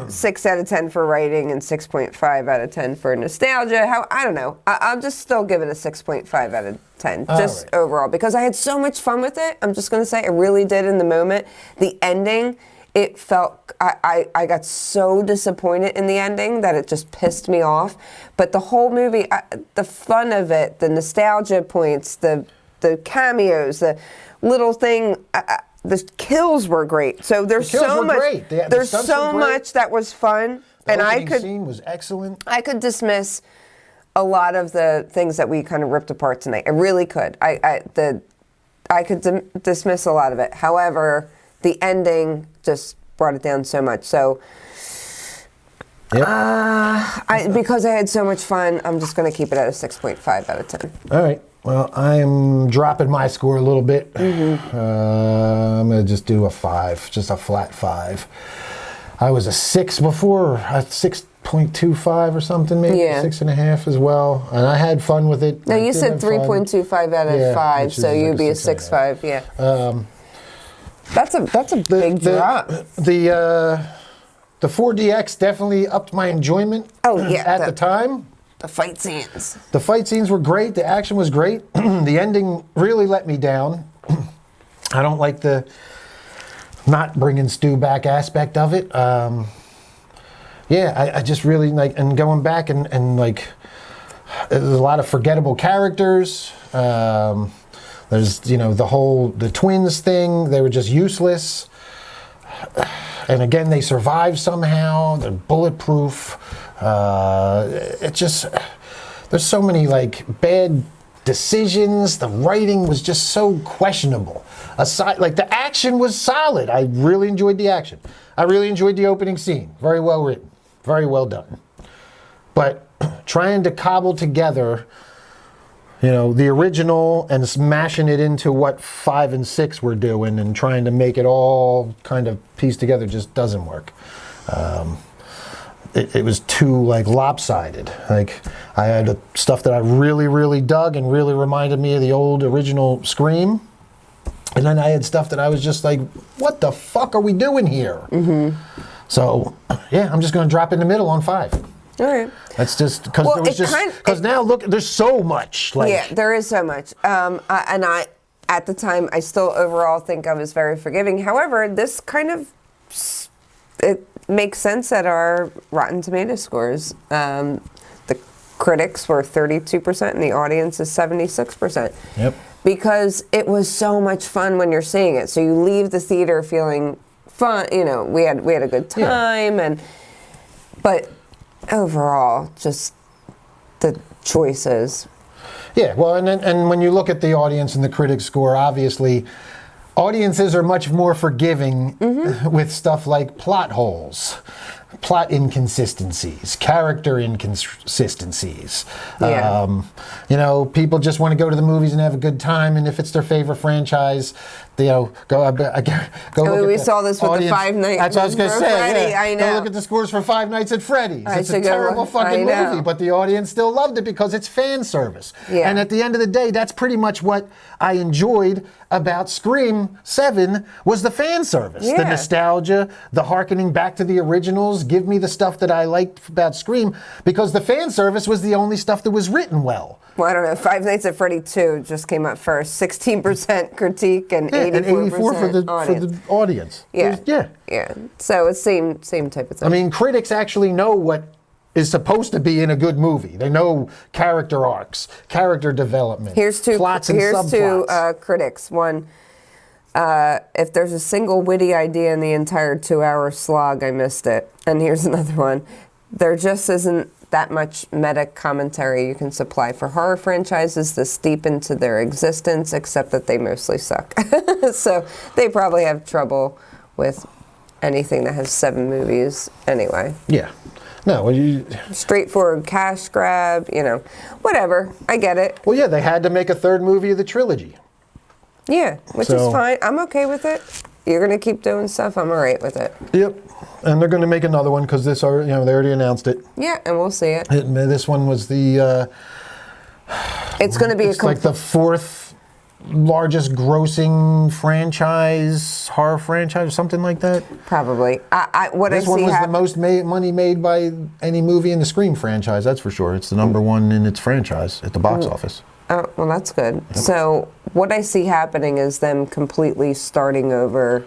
6 out of 10 for writing and 6.5 out of 10 for nostalgia. I don't know. I'll just still give it a 6.5 out of 10, just right. overall, because I had so much fun with it. I'm just going to say I really did in the moment. The ending, it felt, I got so disappointed in the ending that it just pissed me off. But the whole movie, the fun of it, the nostalgia points, the cameos, the little thing, the kills were great. So there's kills so were much. great. The There's stunts so were great. much that was fun, and I The could scene was excellent. I could dismiss a lot of the things that we kind of ripped apart tonight. I really could. I could dismiss a lot of it. However, the ending just brought it down so much. So. Yep. Because I had so much fun, I'm just going to keep it at a 6.5 out of 10. All right. Well, I'm dropping my score a little bit. I'm going to just do a 5, just a flat 5. I was a 6 before, a 6.25 or something, maybe Yeah. 6.5 as well. And I had fun with it. No, I you did said have fun. 3.25 out of Yeah, 5, which is so like you'd a be a 6.5. 6.5, yeah. That's a big drop. The 4DX definitely upped my enjoyment at the time. The fight scenes. The fight scenes were great. The action was great. The ending really let me down. I don't like the not bringing Stu back aspect of it. Yeah, I just really like, and going back and like, there's a lot of forgettable characters. There's, you know, the twins thing, they were just useless. And again, they survived somehow, they're bulletproof. It just, there's so many like bad decisions. The writing was just so questionable. Aside, like the action was solid. I really enjoyed the action. I really enjoyed the opening scene. Very well written. Very well done. But trying to cobble together, you know, the original and smashing it into what 5 and 6 were doing and trying to make it all kind of piece together just doesn't work. It was too like lopsided. Like I had stuff that I really dug and really reminded me of the old original Scream. And then I had stuff that I was just like, what the fuck are we doing here? So, yeah, I'm just going to drop in the middle on 5. All right. That's just because now look, there's so much. Like, yeah, there is so much. At the time, I still overall think I was very forgiving. However, this kind of, it makes sense at our Rotten Tomato scores. The critics were 32% and the audience is 76%. Yep. Because it was so much fun when you're seeing it. So you leave the theater feeling fun. You know, we had a good time, but overall, just the choices. Yeah, well, and when you look at the audience and the critic score, obviously, audiences are much more forgiving with stuff like plot holes, plot inconsistencies, character inconsistencies. Yeah. You know, people just want to go to the movies and have a good time, and if it's their favorite franchise, you know, go look we saw this with the Five Nights. That's what I was going to say. Freddy, I know. Go look at the scores for Five Nights at Freddy's. It's a terrible fucking movie, but the audience still loved it because it's fan service. Yeah. And at the end of the day, that's pretty much what I enjoyed about Scream 7 was the fan service. Yeah. The nostalgia, the hearkening back to the originals, give me the stuff that I liked about Scream, because the fan service was the only stuff that was written well. Well, I don't know. Five Nights at Freddy 2 just came up first. 16% critique and 84% for the audience. Yeah. Yeah. So it's same type of thing. I mean, critics actually know what is supposed to be in a good movie. They know character arcs, character development, plots and subplots. Here's two critics. One, if there's a single witty idea in the entire 2-hour slog, I missed it. And here's another one. There just isn't that much meta commentary you can supply for horror franchises this deep into their existence, except that they mostly suck. So they probably have trouble with anything that has 7 movies anyway. Yeah. No, straightforward cash grab, you know, whatever. I get it. Well, yeah, they had to make a 3rd movie of the trilogy. Yeah, which is fine. I'm okay with it. You're going to keep doing stuff, I'm all right with it. Yep. And they're going to make another one because they already announced it. Yeah, and we'll see it. This one was the... it's going to be like the 4th largest grossing horror franchise, or something like that. Probably. This one was the most money made by any movie in the Scream franchise, that's for sure. It's the number 1 in its franchise at the box office. Oh, well, that's good. Yep. So what I see happening is them completely starting over.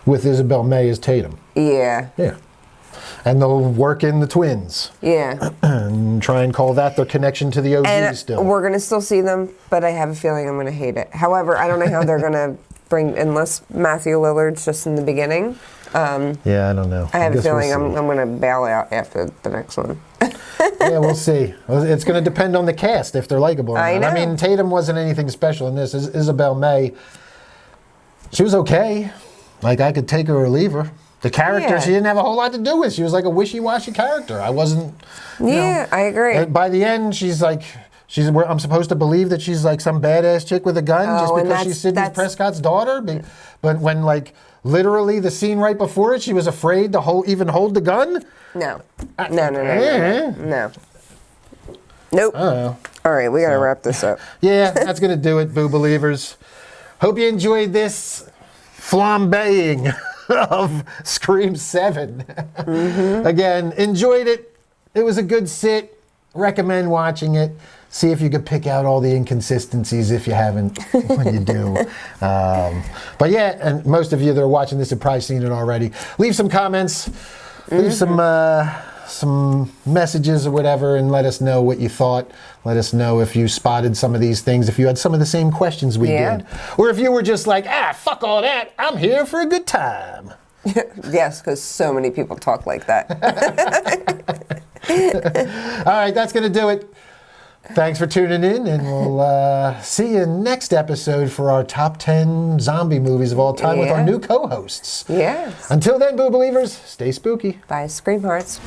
With Isabel May as Tatum. Yeah. Yeah. And they'll work in the twins. Yeah. And try and call that their connection to the OG still. We're going to still see them, but I have a feeling I'm going to hate it. However, I don't know how they're going to bring, unless Matthew Lillard's just in the beginning. Yeah, I don't know. I have a feeling I'm going to bail out after the next one. Yeah, we'll see. It's going to depend on the cast if they're likable or not. I mean, Tatum wasn't anything special in this. Isabel May, she was okay. Like, I could take her or leave her. The character, she didn't have a whole lot to do with. She was like a wishy-washy character. I wasn't... Yeah, I agree. By the end, she's like... I'm supposed to believe that she's like some badass chick with a gun just because she's Sidney Prescott's daughter. But when, like, literally the scene right before it, she was afraid to even hold the gun? No. No. Nope. All right, we got to wrap this up. Yeah, that's going to do it, Boo Believers. Hope you enjoyed this flambeing of Scream 7. Again, enjoyed it. It was a good sit. Recommend watching it. See if you could pick out all the inconsistencies if you haven't when you do. But yeah, and most of you that are watching this have probably seen it already. Leave some comments, leave some messages or whatever, and let us know what you thought. Let us know if you spotted some of these things, if you had some of the same questions we did. Or if you were just like, fuck all that, I'm here for a good time. Yes, because so many people talk like that. All right, that's going to do it. Thanks for tuning in, and we'll see you next episode for our top 10 zombie movies of all time with our new co-hosts. Yes. Until then, Boo Believers, stay spooky. Bye, Scream Hearts.